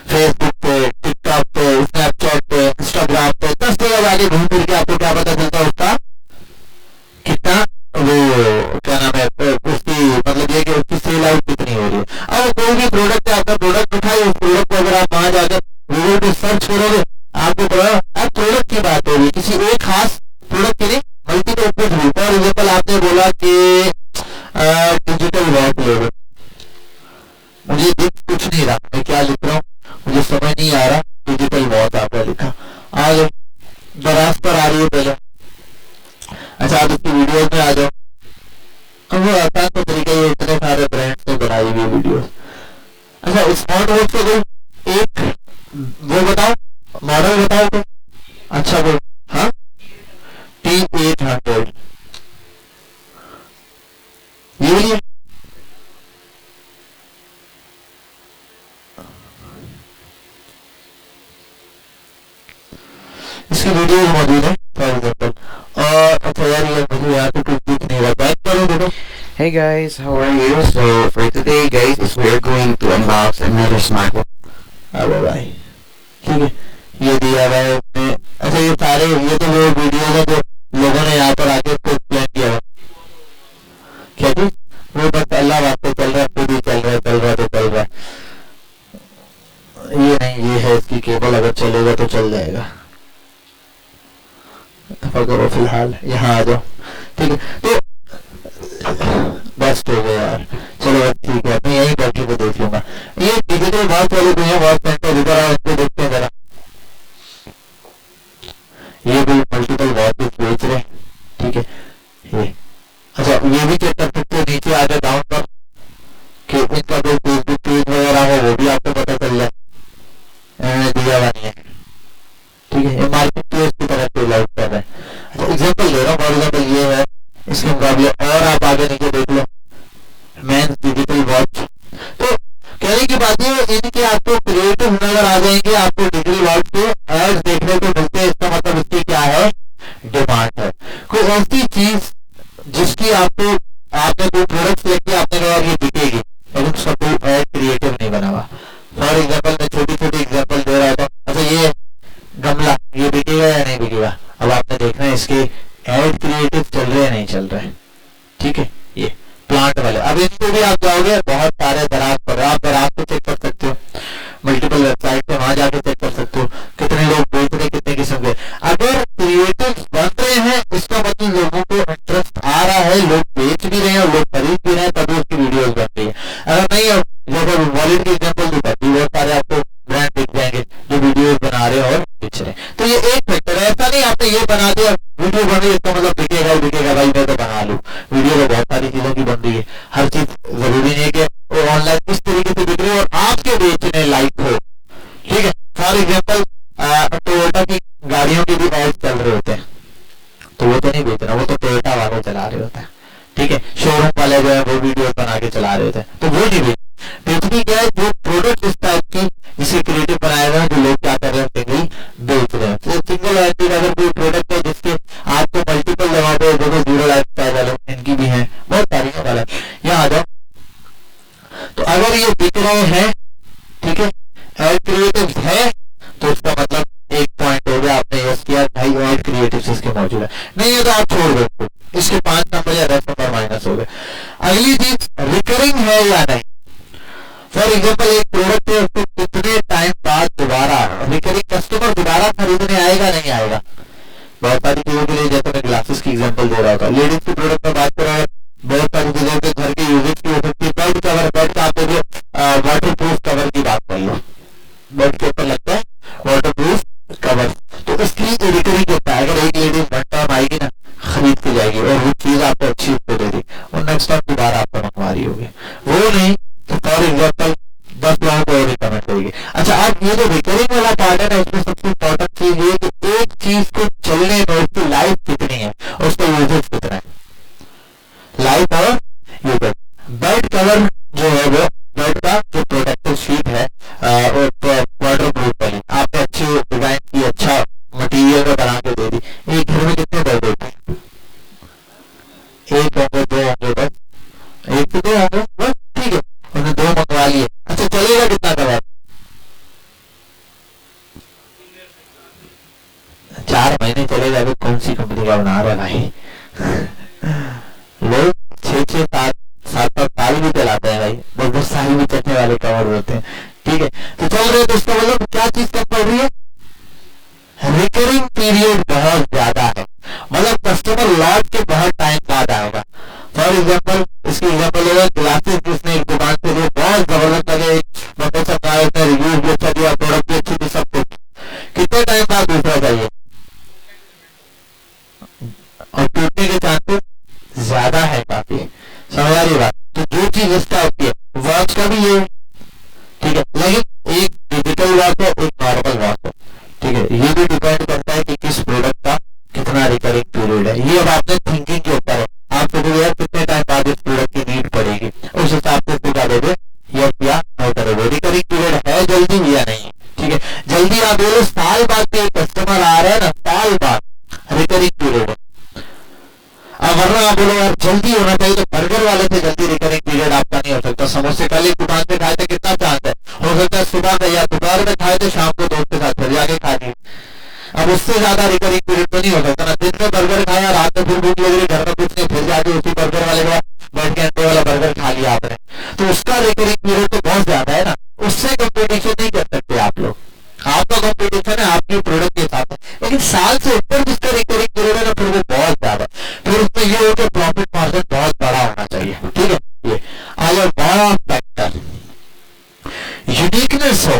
फेसबुक पे, टिकटॉक पे, स्नैपचैट पे, इंस्टाग्राम पे, 10 जगह आगे घूम फिर के आपको क्या पता चलता है उसका कितना, वो क्या नाम है उसकी, मतलब ये कि उसकी सेल आउट कितनी हो रही है। अब कोई भी प्रोडक्ट है, आपका प्रोडक्ट उठाए, उस प्रोडक्ट को अगर आप वहां जाकर गूगल पे सर्च करोगे, आपको अब प्रोडक्ट की बात होगी, किसी एक खास प्रोडक्ट की नहीं, मल्टीपल प्रोडक्ट। फॉर एग्जाम्पल आपने बोला कि डिजिटल वॉच ले लो, मुझे दिख कुछ नहीं रहा, मैं क्या लिख रहा हूँ मुझे समझ नहीं आ रहा, डिजिटल वॉच आपने लिखा, आगे दराज पर आ रही है पहले। अच्छा, आप इसकी वीडियोस में आ जाओ। अब वो आसान तो तरीका, ये इतने सारे ब्रांड्स ने बनाई हुई वीडियोस। अच्छा, स्मार्ट वॉच का कोई एक वो बताओ, मॉडल बताओ तो। अच्छा वो, हाँ, T800 ये लिए इसकी वीडियो मौजूद है फॉर एग्जाम्पल। और अच्छा यार, ये मुझे यहाँ Hi guys, how are you? So for today guys, we are going to unbox another smartphone. अब भाई ठीक है, ये दिया हुआ है इसमें। अच्छा ये सारे ये तो वो वीडियो है जो लोगों ने यहाँ पर आके इसको एक्सप्लेन किया हुआ, क्या चीज वो बस अल्लाह वास्ते चल रहा है, खुद ही चल रहा है, चल रहा है तो चल रहा है। ये नहीं, ये है इसकी केबल, अगर चलेगा तो चल जाएगा। करो फिलहाल यहाँ आ जाओ, ठीक है। तो बेस्ट हो गया यार, चलो बस ठीक है, मैं यही बैटरी को देख लूंगा। ये डिजिटल वॉच वाले भी है, वॉच सेंटर इधर आओ, इसको देखते हैं जरा। ये भी मल्टीपल वॉचेस बेच रहे हैं, ठीक है। ये अच्छा ये भी चेक कर सकते हो, नीचे आ जाए डाउन पर कि इनका कोई फेसबुक पेज वगैरह हो वो भी आपको पता चल जाए, दिया हुआ नहीं है, ठीक है। ये मार्केट प्लेस की तरफ से लाइट कर रहा है। अच्छा एग्जाम्पल दे रहा हूँ, फॉर एग्जाम्पल ये है इसके मुकाबले, और आप आगे नीचे देख लो मेंस डिजिटल वॉच। तो कहने की बात है इनके आपको क्रिएटिव नजर आ जाएंगे, आपको डिजिटल वॉच पे एड्स देखने को मिलते हैं। इसका मतलब इसकी क्या है, डिमांड है। कोई ऐसी चीज जिसकी आपको आपने कोई प्रोडक्ट सेलेक्ट किया, आपने कहा ये बिकेगी, लेकिन उसका कोई एड क्रिएटिव नहीं बना हुआ। फॉर एग्जाम्पल मैं छोटी छोटी एग्जाम्पल दे रहा था। अच्छा ये गमला, ये बिकेगा या नहीं बिकेगा, अब आपने देखना है इसके एड क्रिएटिव चल रहे हैं नहीं चल रहे हैं, ठीक है। ये प्लांट वाले, अब इनको भी आप जाओगे बहुत सारे दराज पर, आप दराज को चेक कर सकते हो, मल्टीपल वेबसाइट पे वहां जाके चेक कर सकते हो कितने लोग बेच रहे, कितने किस्म के। अगर क्रिएटिव बन रहे हैं इसका मतलब लोगों को इंटरेस्ट आ रहा है, लोग बेच भी रहे हैं और लोग खरीद भी रहे हैं, तभी उसकी वीडियोस बन रही है। अगर नहीं है, जैसे वॉलेट के एग्जाम्पल दूंगा, बहुत सारे आपको ब्रांड दिख जाएंगे जो वीडियोस बना रहे हैं और बेच रहे हैं। तो ये एक फैक्टर है, ऐसा नहीं आपने ये बना दिया वीडियो बन रही है इसका मतलब बिकेगा ही बिकेगा, भाई मैं तो बना लूं। वीडियो तो बहुत सारी चीजों की बन रही है, हर चीज जरूरी नहीं है कि वो ऑनलाइन किस तरीके से बिक रही है और आपके बेचने लायक हो, ठीक है। फॉर एग्जाम्पल टोयोटा की गाड़ियों के भी एड चल रहे होते हैं, तो वो तो नहीं बेच रहा, वो तो टोयोटा वाले चला रहे होते हैं, ठीक है। शोरूम वाले जो है वो वीडियो बना के चला रहे होते हैं, तो वो नहीं बेचनी क्या है, जो प्रोडक्ट इस टाइप की जिसके क्रिएटिव बनाए हुए हैं, जो लोग क्या कर रहे हैं सिंगल बेच रहे हैं। तो सिंगल हैंडेड अगर कोई प्रोडक्ट है जिसके आपको मल्टीपल लगा दो, देखो जीरो लाइफस्टाइल वाले इनकी भी है, बहुत सारी वाला यहाँ आ जाओ। तो अगर ये बिक रहे हैं, ठीक है, एड क्रिएटिव है, तो उसका मतलब एक पॉइंट हो गया, आपने यस किया भाई एड क्रिएटिव इसके मौजूद है। नहीं है तो आप छोड़ दो, इसके 5 नंबर या 10 नंबर माइनस हो गए। अगली चीज रिकरिंग है या नहीं। फॉर एग्जाम्पल एक प्रोडक्ट है, उसको कितने टाइम बाद दोबारा रिकरिंग कस्टमर दोबारा खरीदने आएगा नहीं आएगा। बहुत सारी चीजों के लिए, जैसे मैं ग्लासेस की एग्जांपल दे रहा था, लेडीज के प्रोडक्ट में बात कर रहा है, बहुत सारी चीजों के घर के यूजेज की हो सकती है। बेड कवर, बेड का आप वाटर प्रूफ कवर की बात कर लो, बेड के ऊपर लगता है वाटर प्रूफ कवर, तो इसकी रिकरिंग होता है। अगर एक लेडीज वन टाइम आएगी ना, खरीद के जाएगी और वो चीज आपको अच्छी उसको दे दी और नेक्स्ट टाइम दोबारा आपको मंगवा रही होगी, वो नहीं तो फॉर एग्जाम्पल 10 लोगों को रिकमेंड करेगी। अच्छा अब ये जो रिकरिंग वाला पार्ट है ना, इसमें सबसे इंपॉर्टेंट चीज ये कि एक चीज को चलने में उसकी लाइफ कितनी है, उसका यूजेज कितना है, लाइफ और यूजेज। बेड कवर जो है वो बेड का जो प्रोटेक्टिव शीट है और वाटर प्रूफ वाली आपने अच्छी डिजाइन की, अच्छा मटेरियल में बना के दे दी। एक घर में कितने बेड होते हैं, एक होंगे, दो होंगे, बस एक से दो होंगे बस, ठीक है, उन्हें 2 मंगवा लिए। अच्छा चलेगा कितना कवर, 4 महीने चलेगा। अभी कौन सी कंपनी का बना रहा है भाई, लोग 6-6 7 साल भी चलाते हैं भाई, बहुत साल भी चलने वाले कवर होते हैं, ठीक है। तो चल रहे, तो इसका मतलब क्या चीज कब पड़ रही है, रिकरिंग पीरियड बहुत ज्यादा है, मतलब कस्टमर लौट के बहुत टाइम बाद आएगा। फॉर एग्जाम्पल इसकी एग्जाम्पल होगा ग्लासेस, जिसने एक दुकान से लिए बहुत जबरदस्त लगे, मतलब सब आए थे, रिव्यू भी अच्छा दिया, प्रोडक्ट भी अच्छी थी, सब कुछ, कितने टाइम बाद दूसरा चाहिए और टूटने के चांसेस ज्यादा है काफी, समझ आ रही बात। तो जो चीज इसका होती है, वॉच का भी ये, ठीक है, लेकिन एक डिजिटल वॉच है, एक नॉर्मल वॉच है, ठीक है। ये भी डिपेंड करता है कि किस प्रोडक्ट का कितना रिकरिंग पीरियड है। ये अब आपने थिंकिंग के ऊपर है, आप सोचोगे यार कितने टाइम बाद इस प्रोडक्ट की नीड पड़ेगी, उस हिसाब से इसको क्या दोगे, यस या नो करोगे। रिकरिंग पीरियड है जल्दी या नहीं, ठीक है। जल्दी आप बोलो साल बाद के कस्टमर आ रहे हैं ना, साल बाद रिकरिंग पीरियड है। अब वरना आप बोलो यार जल्दी होना चाहिए, तो बर्गर वाले से जल्दी रिकरिंग पीरियड आपका नहीं हो सकता। समोसे कल एक दुकान पे खाए थे, कितना चांस है, हो सकता है सुबह में या दोपहर में खाए थे, शाम को दोस्त के साथ फिर जाके खा लिए। अब उससे ज्यादा रिकरिंग पीरियड तो नहीं हो सकता ना। दिन में बर्गर खाया, रात में फिर भूख लग रही, घर में कुछ नहीं, फिर जाके उसी बर्गर वाले का बैठ के अंडे वाला बर्गर खा लिया आपने, तो उसका रिकरिंग पीरियड तो बहुत ज्यादा है ना। उससे कंपटीशन नहीं कर सकते आप लोग। आपका कंपटीशन है आपके प्रोडक्ट के साथ है, लेकिन साल से ऊपर जिसका रिकरिंग पीरियड है ना, फिर वो बहुत ज्यादा, फिर उसमें ये हो कि प्रॉफिट मार्जिन बहुत बड़ा होना चाहिए। ठीक है, ये आया वाव फैक्टर, यूनिकनेस हो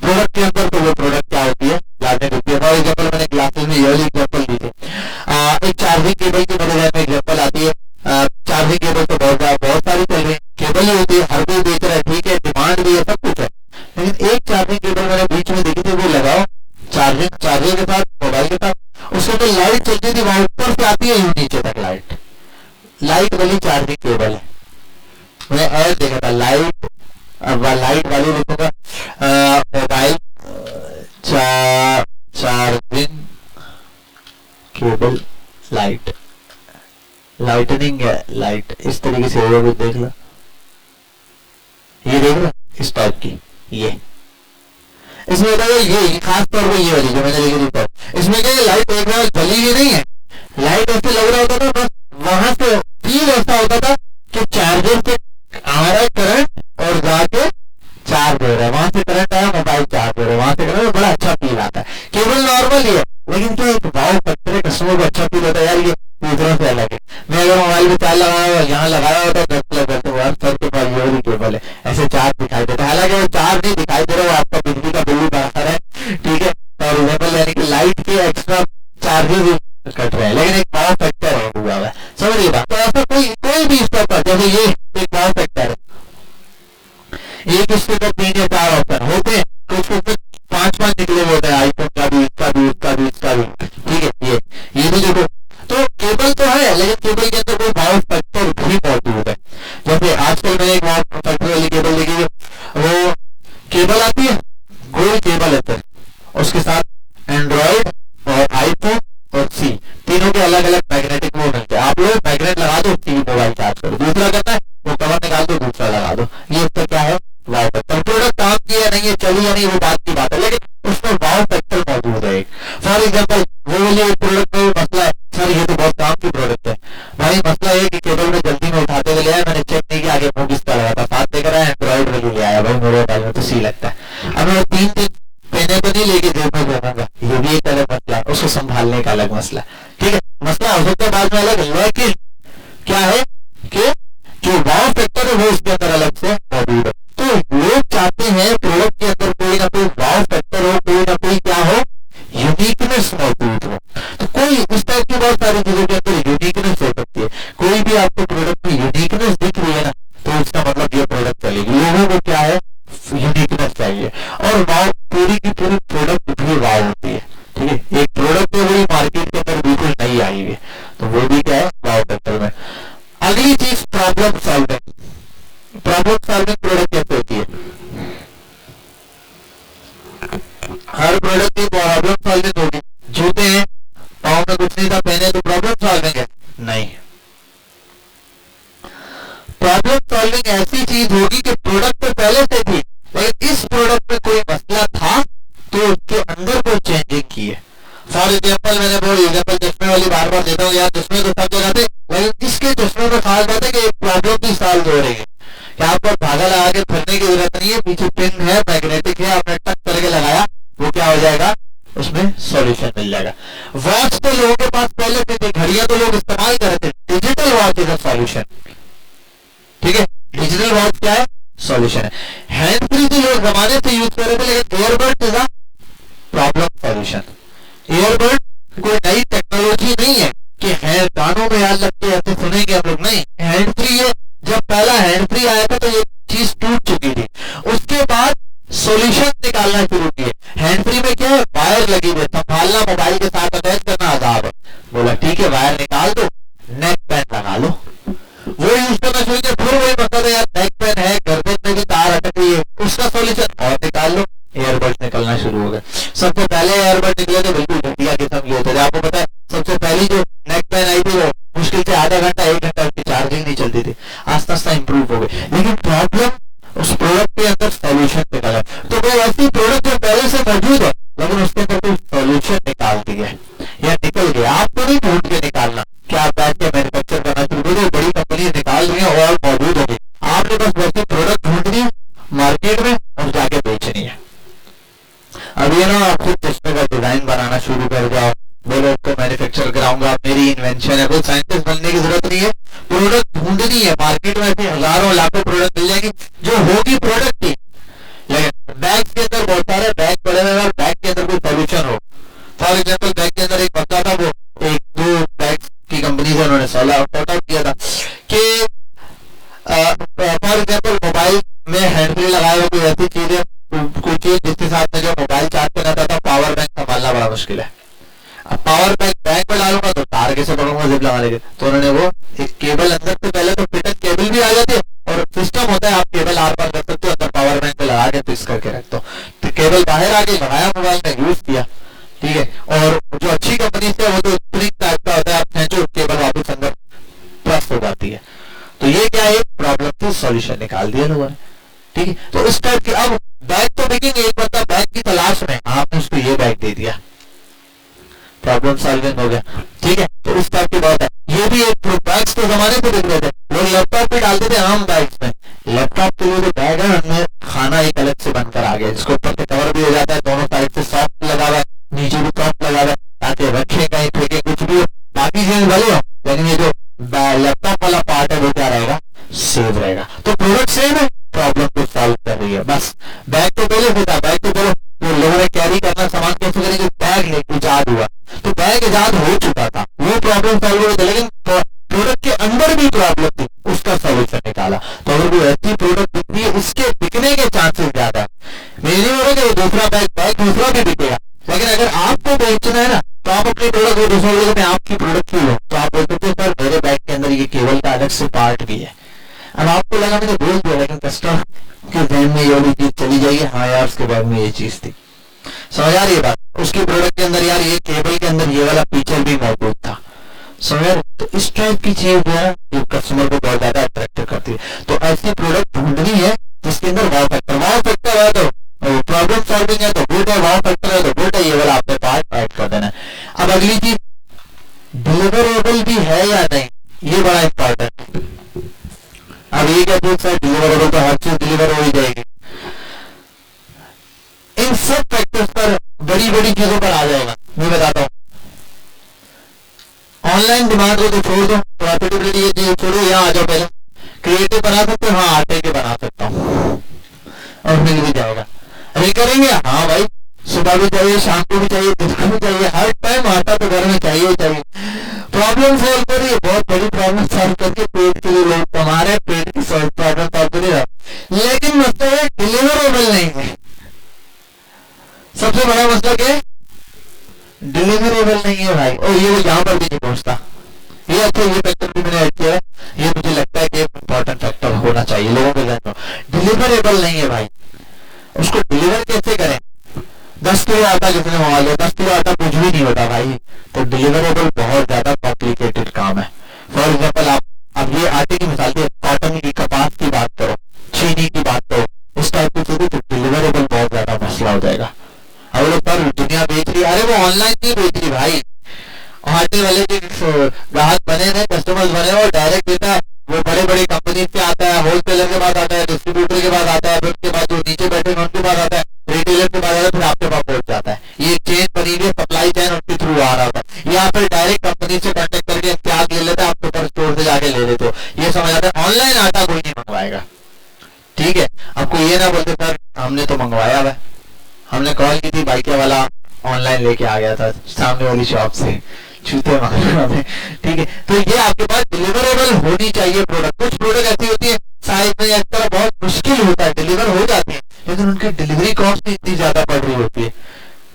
प्रोडक्ट के अंदर, तो वो प्रोडक्ट क्या होती है, लाजमी होती है। फॉर एग्जाम्पल मैंने क्लासेस में ये वाली एग्जाम्पल दी थी, एक चार्जिंग केबल की मेरे जहन में एग्जाम्पल आती है। चार्जिंग केबल तो बहुत सारी चल रही है, केबल ही होती है, हर कोई बेच रहा है, ठीक है, डिमांड भी है, सब कुछ है, लेकिन एक चार्जिंग केबल मैंने बीच में देखी थी, वो लगाओ चार्जर के साथ, मोबाइल के साथ, उसमें तो लाइट चलती थी, वहां ऊपर से आती है, यूं नीचे तक लाइट वाली चार्जिंग केबल है। मैंने ऐड देखा था, लाइट वाली लिखूंगा, मोबाइल चार्जिंग केबल लाइटनिंग है, लाइट इस तरीके से होगा, देख लो, ये देख लो, इस टाइप की, ये इसमें होता है, ये खास तौर पे ये वाली जो मैंने लिखी थी, इसमें क्या लाइट एक बार जली हुई नहीं है, लाइट ऐसे लग रहा होता था, बस वहां से फील ऐसा होता था कि चार्जर पे आ रहा है करंट और जाके चार्ज हो रहा है, वहां से करंट आया, मोबाइल चार्ज हो रहा है, वहां से करंट, बड़ा अच्छा फील आता है। केवल नॉर्मल ही है, लेकिन क्या एक वाव फैक्टर है, कस्टमर को अच्छा फील होता है, यार ये दूसरों से अलग है। मैं अगर मोबाइल में चार्ज लगाया हुआ, यहाँ लगाया होता है 10 लग तो यार सर के पास ये केबल है, ऐसे चार्ज दिखाई देता है, हालांकि वो चार्ज नहीं दिखाई दे रहा, वो आपका बिजली का बिल भी बढ़ा रहा है, ठीक है, और एग्जाम्पल यानी कि लाइट के एक्स्ट्रा चार्जेस कट रहे हैं, लेकिन एक वाव फैक्टर है हुआ है, समझिए बात। तो ऐसा कोई भी स्टेप पर, जैसे ये एक वाव फैक्टर है, एक इसके अंदर 3 या 4 ऑप्शन होते हैं, तो उसको 5 निकले होते हैं, आईफोन का भी, इसका भी, इसका भी, इसका भी, ठीक है, ये भी देखो, तो केबल तो है, लेकिन केबल के अंदर कोई वाव फैक्टर भी मौजूद है। जैसे आजकल मैंने एक वाव फैक्टर वाली केबल देखी, वो केबल आती है, गोल केबल है सर, उसके साथ एंड्रॉइड और आईफोन और सी तीनों के अलग अलग मैग्नेटिक वो मिलते हैं। आप लोग मैग्नेट लगा दो, टीवी मोबाइल चार्ज करो, दूसरा करना है वो कवर निकाल दो, दूसरा लगा दो, ये उसका क्या है, वाव फैक्टर। प्रोडक्ट काम किया नहीं है, चली या नहीं, वो बात की बात है, लेकिन उसमें वाव फैक्टर मौजूद है। फॉर एग्जाम्पल वो वाली प्रोडक्ट में मसला है, सर ये तो बहुत काम की प्रोडक्ट है भाई, मसला है कि केबल में जल्दी में उठाते हुए ले आया, मैंने चेक नहीं किया आगे मुंह किसका लगा था, साथ देख रहा है एंड्रॉइड वाली ले आया भाई, मेरे मोबाइल में तो सी लगता है। अब मैं 3 पेने तो नहीं लेके जेब में जाऊंगा, ये भी एक अलग मसला, उसको संभालने का अलग मसला, ठीक है, मसला हो सकता है बाद में अलग, लेकिन क्या है कि जो वाव फैक्टर है वो उसके अंदर अलग से मौजूद है। तो लोग चाहते हैं प्रोडक्ट के अंदर कोई ना कोई वाव फैक्टर हो, कोई ना कोई क्या हो, यूनिकनेस मौजूद हो। तो कोई इस टाइप की बहुत सारी चीजों के अंदर यूनिकनेस हो सकती है, कोई भी आपको प्रोडक्ट में यूनिकनेस दिख रही है ना, तो इसका मतलब ये प्रोडक्ट चलेगी। लोगों को क्या है, यूनिकनेस चाहिए, और वाव पूरी की पूरी प्रोडक्ट भी वाव होती है, ठीक है, एक प्रोडक्ट है वही मार्केट के अंदर बिल्कुल नई आई है, तो वो भी क्या है, वाव फैक्टर में। अगली चीज problem solving. Problem solving product कैसे होती है, हर प्रोडक्ट की प्रॉब्लम सॉल्विंग होगी। जूते हैं, पाँव में कुछ नहीं था, पहने तो प्रॉब्लम सॉल्विंग है नहीं। प्रॉब्लम सॉल्विंग ऐसी चीज होगी कि प्रोडक्ट तो पहले से थी, लेकिन इस प्रोडक्ट में कोई मसला था तो उसके अंदर कोई चेंजिंग की है। फॉर एग्जाम्पल मैंने वो एग्जाम्पल चश्मे वाली बार बार देता हूँ यार, चश्मे तो सब जगह थे, लेकिन इसके चश्मे में खास बात है कि एक प्रॉब्लम भी सॉल्व हो रही है कि आपको धागा लगा के फिरने की जरूरत नहीं है, पीछे पिन है, मैग्नेटिक है, आपने टक करके लगाया, वो क्या हो जाएगा, उसमें सॉल्यूशन मिल जाएगा। वॉच तो लोगों के पास पहले से थी, घड़ियां तो लोग इस्तेमाल कर रहे थे, digital watch is a solution, ठीक है, डिजिटल वॉच क्या है, सॉल्यूशन है। हैंड फ्री तो लोग जमाने से यूज कर रहे थे, लेकिन earbud is a problem solution. Earbud कोई नई टेक्नोलॉजी नहीं है कि है कानों में याद लगते ऐसे सुनेंगे हम लोग, नहीं, हैंड फ्री है। जब पहला हैंड फ्री आया था तो ये चीज टूट चुकी थी, उसके बाद सॉल्यूशन निकालना शुरू किए। हैंड फ्री में क्या है, वायर लगी हुई, संभालना मोबाइल के साथ अटैच करना आजाद है, बोला ठीक है वायर निकाल दो, नेक बैंड लगा लो, वो यूज करना शुरू किया। फिर वही मतलब यार नेक बैंड है, गर्दन में भी तार अटक रही है, उसका सॉल्यूशन और निकाल लो, एयरबड्स निकलना शुरू हो गए। सबसे पहले एयरबड निकले थे बिल्कुल घटिया किस्म के होते थे, आपको पता है सबसे पहली जो नेक बैंड आई थी वो मुश्किल से आधा घंटा 1 घंटा उसकी चार्जिंग नहीं चलती थी, आस्ता आस्ता इंप्रूव हो गई। लेकिन प्रॉब्लम उस प्रोडक्ट के अंदर सॉल्यूशन निकाला। तो कोई ऐसी प्रोडक्ट जो पहले से मौजूद है लेकिन उसके अंदर कोई सॉल्यूशन निकाल दिया है या निकल गया, आपको नहीं ढूंढ के निकालना कि आप बैठ के मैन्युफैक्चर करना शुरू करो, बड़ी कंपनी निकाल रही है और मौजूद होगी, आपने बस वैसी प्रोडक्ट ढूंढनी है मार्केट में और जाके बेचनी है। अब ये ना आप खुद चश्मे का डिजाइन बनाना शुरू कर जाओ, बोलो उसको मैन्युफैक्चर कराऊंगा, मेरी इन्वेंशन है, कोई साइंटिस्ट बनने की जरूरत नहीं है, प्रोडक्ट ढूंढनी है। मार्केट में ऐसे हजारों लाखों प्रोडक्ट मिल जाएंगी जो होगी प्रोडक्ट की, लेकिन बैग के अंदर बहुत सारे बैग पड़े हुए और बैग के अंदर कोई सॉल्यूशन हो। फॉर एग्जाम्पल बैग के अंदर एक बच्चा था, वो एक दो बैग की कंपनी से उन्होंने सॉल्व आउट किया था कि फॉर एग्जाम्पल मोबाइल में हैंड फ्री लगाया हुआ कोई ऐसी चीज है, कोई चीज जिसके साथ में जो मोबाइल चार्ज करना चाहता था, पावर बैंक संभालना बड़ा मुश्किल है। अब पावर बैंक बैग में डालूंगा तो तार कैसे पकड़ूंगा, जिप लगा लेंगे, तो उन्होंने वो एक केबल अंदर से, पहले तो फिटन केबल भी आ जाती है और सिस्टम होता है, आप केबल आर पार कर सकते हो, अंदर पावर बैंक में लगा के फिक्स करके रख दो, तो केबल बाहर आ गई, लगाया मोबाइल में, यूज किया, ठीक है। और जो अच्छी कंपनी से वो तो स्प्रिंग टाइप का होता है, आप खींचो केबल वापस अंदर प्लस हो जाती है। तो ये क्या है, प्रॉब्लम की सॉल्यूशन निकाल दिया लोगों ने, ठीक है। तो इस टाइप की, अब बैग तो बिकेंगे, एक बंदा बैग की तलाश में, आपने उसको ये बैग दे दिया, प्रॉब्लम सॉल्विंग हो गया, ठीक है। तो इस टाइप की बात है। ये भी एक बैग्स तो जमाने से बिक रहे थे, लोग लैपटॉप भी डालते थे आम बैग्स में, लैपटॉप के लिए जो बैग है उनमें खाना एक अलग से बनकर आ गया, जिसको ऊपर से कवर भी हो जाता है, दोनों साइड से सॉफ्ट लगा हुआ है, नीचे भी सॉफ्ट लगा हुआ है, ताकि रखे कहीं फेंके कुछ भी हो, बाकी चीज भले हो, लेकिन ये जो लैपटॉप वाला पार्ट है वो क्या रहेगा, सेव रहेगा। तो प्रोडक्ट सेम है, प्रॉब्लम को सॉल्व कर रही है। बस बैग तो पहले होता, बैग तो बोलो वो लोगों ने कैरी करना सामान कैसे करेंगे, बैग इजाद हुआ, तो बैग इजाद हो चुका था, वो प्रॉब्लम सॉल्व हो गई, लेकिन प्रोडक्ट के अंदर भी प्रॉब्लम थी, उसका सॉल्यूशन निकाला। तो अगर कोई ऐसी प्रोडक्ट बिकती है, उसके बिकने के चांसेस ज्यादा है। मेरे नहीं बोले कि दूसरा बैग दूसरा भी बिकेगा, लेकिन अगर आपको बेचना है ना, तो आप अपनी प्रोडक्ट को दूसरे लोगों में आपकी प्रोडक्ट की लो, तो आप बोलते थे सर मेरे बैग के अंदर ये केबल का अलग से पार्ट भी है। अब आपको लगा मैंने बोल दिया, लेकिन कस्टमर के ध्यान में ये वाली चीज चली जाएगी, हाँ यार उसके बैग में ये चीज थी, समझ आ रही है बात, उसकी प्रोडक्ट के अंदर यार ये केबल के अंदर ये वाला फीचर भी मौजूद था, समझ। तो इस टाइप की चीज जो है जो कस्टमर को बहुत ज्यादा अट्रैक्टिव करती है। तो ऐसी प्रोडक्ट ढूंढनी है जिसके अंदर वाव फैक्टर है, तो प्रॉब्लम सॉल्विंग है तो गुड है, वाव फैक्टर है तो गुड है, ये वाला आपने पार्ट ऐड कर देना है। अब अगली चीज डिलीवरेबल भी है या नहीं, ये बड़ा इंपॉर्टेंट। अब ये क्या चीज है, डिलीवरेबल तो हर चीज डिलीवर हो ही जाएगी, इन सब फैक्टर्स पर बड़ी बड़ी चीजों पर आ जाएगा। मैं बताता हूं, ऑनलाइन डिमांड को तो छोड़ दो, प्रॉफिटेबिलिटी ये चीज छोड़ो, यहाँ आ जाओ, पहले क्रिएटिव बना सकते हो, हाँ आटे के बना सकता हूँ और मिल भी जाएगा। अभी करेंगे, हाँ भाई सुबह भी चाहिए, शाम को भी चाहिए, दिन को भी चाहिए, हर टाइम आटा तो घर में चाहिए ही चाहिए। प्रॉब्लम सॉल्व करिए, बहुत बड़ी प्रॉब्लम सॉल्व करके पेट के लिए लोग कमा रहे, पेट की प्रॉब्लम सॉल्व कर रहे, लेकिन मतलब डिलीवरेबल नहीं है। सबसे बड़ा मसला क्या है, डिलीवरेबल नहीं है भाई, और ये वो यहाँ पर भी नहीं पहुंचता। ये अच्छा, ये फैक्टर भी मैंने ऐड किया है, ये मुझे लगता है कि इंपॉर्टेंट फैक्टर होना चाहिए लोगों के ध्यान में। डिलीवरेबल नहीं है भाई, उसको डिलीवर कैसे करें, 10 किलो आटा कितने मंगा लो, 10 किलो आटा कुछ भी नहीं होता भाई, तो डिलीवरेबल बहुत ज्यादा कॉम्प्लिकेटेड काम है। फॉर एग्जाम्पल आप अब ये आटे की मिसाल दी, कॉटन की, कपास की बात करो, चीनी की बात करो, इस टाइप की चीजें, तो डिलीवरेबल बहुत ज्यादा मसला हो जाएगा। अब लोग पर दुनिया बेच रही, अरे वो ऑनलाइन नहीं बेच रही भाई, आटे वाले जो ग्राहक बने हैं, कस्टमर्स बने, और डायरेक्ट देता है, वो बड़े बड़े कंपनी से आता है, होलसेलर के पास आता है, डिस्ट्रीब्यूटर के पास आता है, फिर उसके बाद जो नीचे बैठे हैं उनके पास आता है, रिटेलर के पास आता है, फिर आपके पास पहुंच जाता है। ये चेन बनी हुई है, सप्लाई चेन उसके थ्रू आ रहा होता है, या फिर डायरेक्ट कंपनी से कॉन्टेक्ट करके इम्तियाज ले लेते हैं, आप सुपर स्टोर से जाके ले लेते हो, ये समझ आता है। ऑनलाइन आटा कोई नहीं मंगवाएगा, ठीक है। आपको ये ना बोलते सर हमने तो मंगवाया हुआ, हमने कॉल की थी, बाइकिया वाला ऑनलाइन लेके आ गया था सामने वाली शॉप से, जूते मांगे, ठीक है। तो ये आपके पास डिलीवरेबल होनी चाहिए प्रोडक्ट। कुछ प्रोडक्ट ऐसी होती है साइज में इस तरह बहुत मुश्किल होता है, डिलीवर हो जाती है, लेकिन उनकी डिलीवरी कॉस्ट इतनी ज्यादा पड़ रही होती है,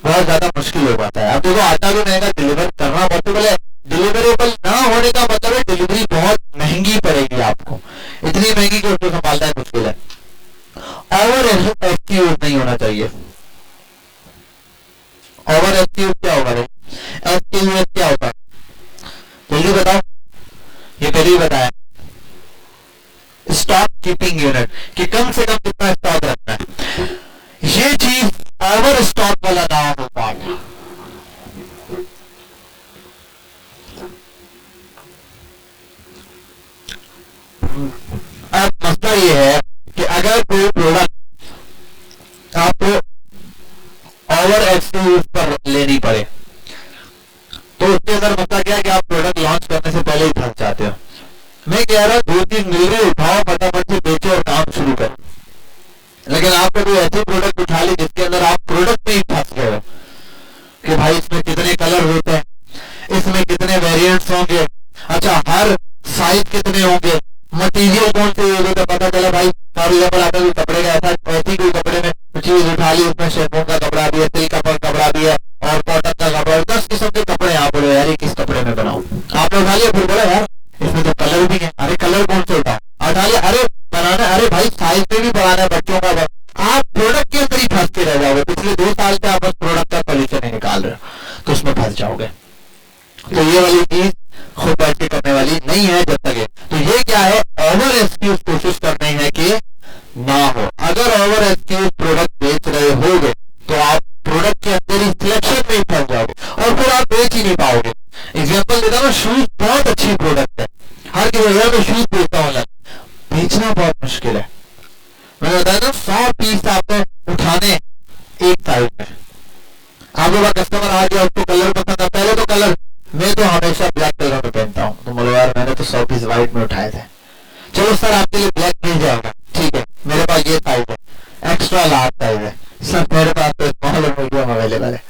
बहुत ज्यादा मुश्किल हो पाता है। अब देखो आटा भी महंगा, डिलीवर करना पॉसिबल है, डिलीवरेबल ना होने का मतलब है डिलीवरी बहुत महंगी पड़ेगी आपको, इतनी महंगी कि उसको संभालना है मुश्किल है। ओवर एस्टिमेट नहीं होना चाहिए। ओवर एस्टिमेट क्या होगा, एस्टिमेट क्या होता है, जल्दी बताओ। ये पहले ही बताया। स्टॉक कीपिंग यूनिट कि कम से कम कितना स्टॉक रखना है, ये चीज ओवर स्टॉक वाला ना हो पाए। अब मसला ये है कि अगर कोई प्रोडक्ट आपको ओवर एक्सक्यूज पर लेनी पड़े तो उसके अंदर मसला क्या है कि आप प्रोडक्ट लॉन्च करने से पहले ही फंस जाते हो। मैं कह रहा हूं 2-3 मिल रहे उठाओ, फटाफट से बेचो और काम शुरू करो। लेकिन आपको कोई ऐसी प्रोडक्ट उठा ली जिसके अंदर आप प्रोडक्ट में ही फंस गए हो कि भाई इसमें कितने कलर होते हैं, इसमें कितने वेरिएंट्स होंगे, अच्छा हर साइज कितने होंगे, मटेरियल कौन से होगा, तो पता चला भाई फॉर एग्जाम्पल आपने कोई कपड़े का ऐसी कोई कपड़े में चीज उठा ली, उसमें शेफोन का कपड़ा भी है, सिल्क का कपड़ा भी है और कॉटन का कपड़ा, 10 किस्म के कपड़े। आप बोलो यार ये किस कपड़े में बनाऊं, आपने उठा लिया, फिर बोला यार इसमें तो कलर भी है, अरे कलर कौन से उठा लिया, अरे बनाना, अरे भाई साइज में भी बनाना है बच्चों का, आप प्रोडक्ट के अंदर ही फंस के रह जाओगे। पिछले 2 साल से आप बस प्रोडक्ट का सोल्यूशन ही निकाल रहे हो तो उसमें फंस जाओगे। तो ये वाली चीज खुद बैठ के करने वाली नहीं है जब तक है। तो ये क्या है, ओवर एक्सक्यूज कोशिश करनी है कि ना हो। अगर ओवर एक्सक्यूज प्रोडक्ट बेच रहे होगे तो आप प्रोडक्ट के अंदर ही सिलेक्शन में ही फंस जाओगे और फिर आप बेच ही नहीं पाओगे। एग्जाम्पल देता हूँ, शूज बहुत अच्छी प्रोडक्ट है, हर किसी में शूज बेचता हूँ, बेचना बहुत मुश्किल है। मैंने बताया ना 100 पीस आपको उठाने एक साइड में, आपके पास कस्टमर आ गया, उसको कलर पसंद है, पहले तो कलर मैं तो हमेशा ब्लैक कलर में पहनता हूँ, तो बोलो यार मैंने तो 100 पीस व्हाइट में उठाए थे, चलो सर आपके लिए ब्लैक मिल जाएगा, ठीक है मेरे पास ये साइज है, एक्स्ट्रा लार्ज साइज है सर, मेरे पास तो स्मॉल और मीडियम अवेलेबल है।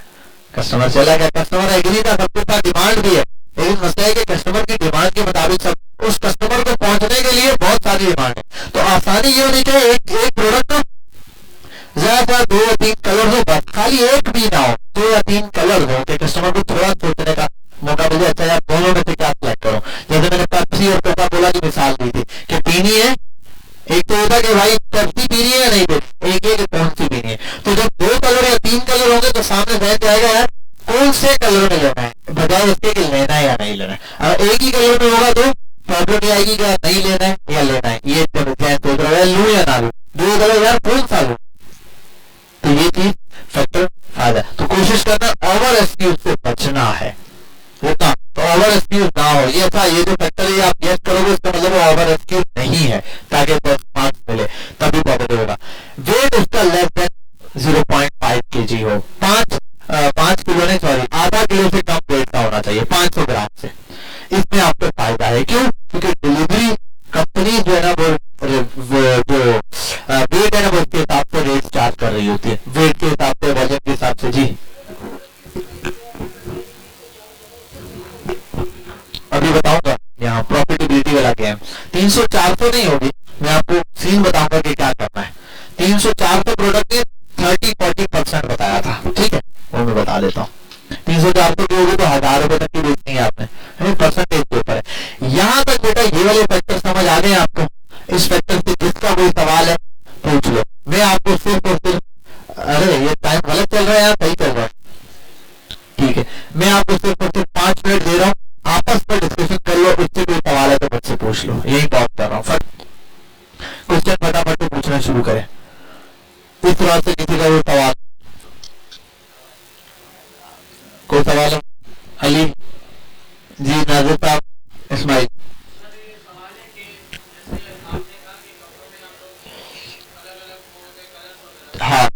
कस्टमर चला गया, कस्टमर एग्री था, सबके पास डिमांड भी है, लेकिन मसला है कि कस्टमर की डिमांड के मुताबिक सब उस कस्टमर को पहुंचने के लिए बहुत सारी डिमांड है। तो आसानी ये होनी चाहिए एक प्रोडक्ट ज्यादा 2 या 3 कलर हो, बस खाली एक भी ना हो, 2 या 3 कलर हो कि कस्टमर को थोड़ा सोचने का मौका मिले। अच्छा यार दोनों में से क्या सिलेक्ट करो, जैसे मैंने पेप्सी और कोका कोला की मिसाल दी थी कि पीनी है, एक तो होता कि भाई पेप्सी पीनी है या नहीं पीनी, एक एक कौन सी पीनी है। तो जब 2 कलर या 3 कलर होंगे तो सामने बैठ जाएगा यार कौन से कलर में लेना है, बजाय इसके कि लेना है या नहीं लेना है। अगर एक ही कलर में होगा तो प्रॉब्लम ये आएगी कि नहीं लेना है या लेना है, ये सोच रहा है लूं या ना लूं, 2 कलर यार कौन सा लूं। तो ये चीज फैक्टर फायदा। तो कोशिश करना ओवर एक्सक्यूज से बचना है, होता तो ओवर एक्सक्यूज ना हो। ये था, ये जो फैक्टर है आप गेस करोगे इसका मतलब ओवर एक्सक्यूज नहीं है, ताकि 10 मार्क्स मिले तभी पॉजिटिव होगा। वेट उसका लेस देन 0.5 kg हो, 5 किलो नहीं सॉरी आधा किलो से कम वेट का होना चाहिए, 500 ग्राम से। इसमें आपको फायदा है, क्यों? क्योंकि डिलीवरी कंपनी जो है ना वो जो वेट है ना वो उसके हिसाब से रेट चार्ज कर रही होती है, वेट के हिसाब से, वजन के हिसाब से। जी अभी बताऊंगा यहाँ प्रॉफिटेबिलिटी वाला गेम 300-400 नहीं होगी, मैं आपको सीन बताऊंगा कि क्या करना है। 300-400 प्रोडक्ट ने 30-40% बताया था, ठीक है वो मैं बता देता हूँ। 300-400 की होगी तो 1000 रुपए तक की बेचनी है आपने, परसेंटेज के ऊपर है। यहाँ तक बेटा ये वाले फैक्टर समझ आ गए आपको। इस फैक्टर से जिसका कोई सवाल है पूछ लो, मैं आपको सिर्फ और सिर्फ, अरे ये टाइम गलत चल रहा है या सही चल रहा है, ठीक है मैं आपको सिर्फ और सिर्फ 5 मिनट दे रहा हूँ, आपस में डिस्कशन कर लो, उससे कोई सवाल है तो मुझसे पूछ लो, यही बात कर रहा हूँ। क्वेश्चन फटाफट पूछना शुरू करें। इस तरह से किसी का कोई सवाल, कोई सवाल है? अली जी, नाजिर साहब, इस्माइल। हाँ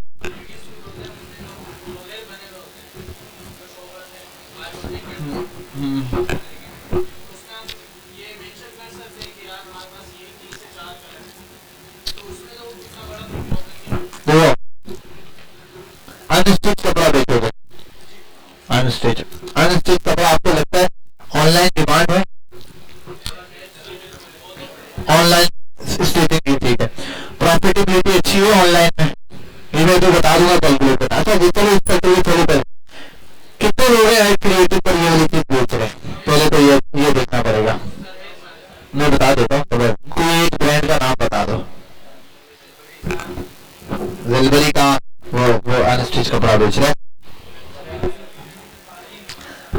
अनस्टिच कपड़ा बेचोगे, अनस्टिच कपड़ा आपको लगता है ऑनलाइन डिमांड है, ऑनलाइन स्टिचिंग की, ठीक है प्रॉफिटेबिलिटी अच्छी हो ऑनलाइन में, ये मैं तो बता दूंगा कैलकुलेट। अच्छा जी चलो इस पर थोड़ी पहले कितने लोग हैं क्रिएटिव पर ये वाली चीज बेच रहे हैं, पहले तो ये देखना पड़ेगा। मैं बता देता हूँ, कोई एक ब्रांड का नाम बता दो, जेलबरी का वो अनस्टिच कपड़ा बेच रहा है,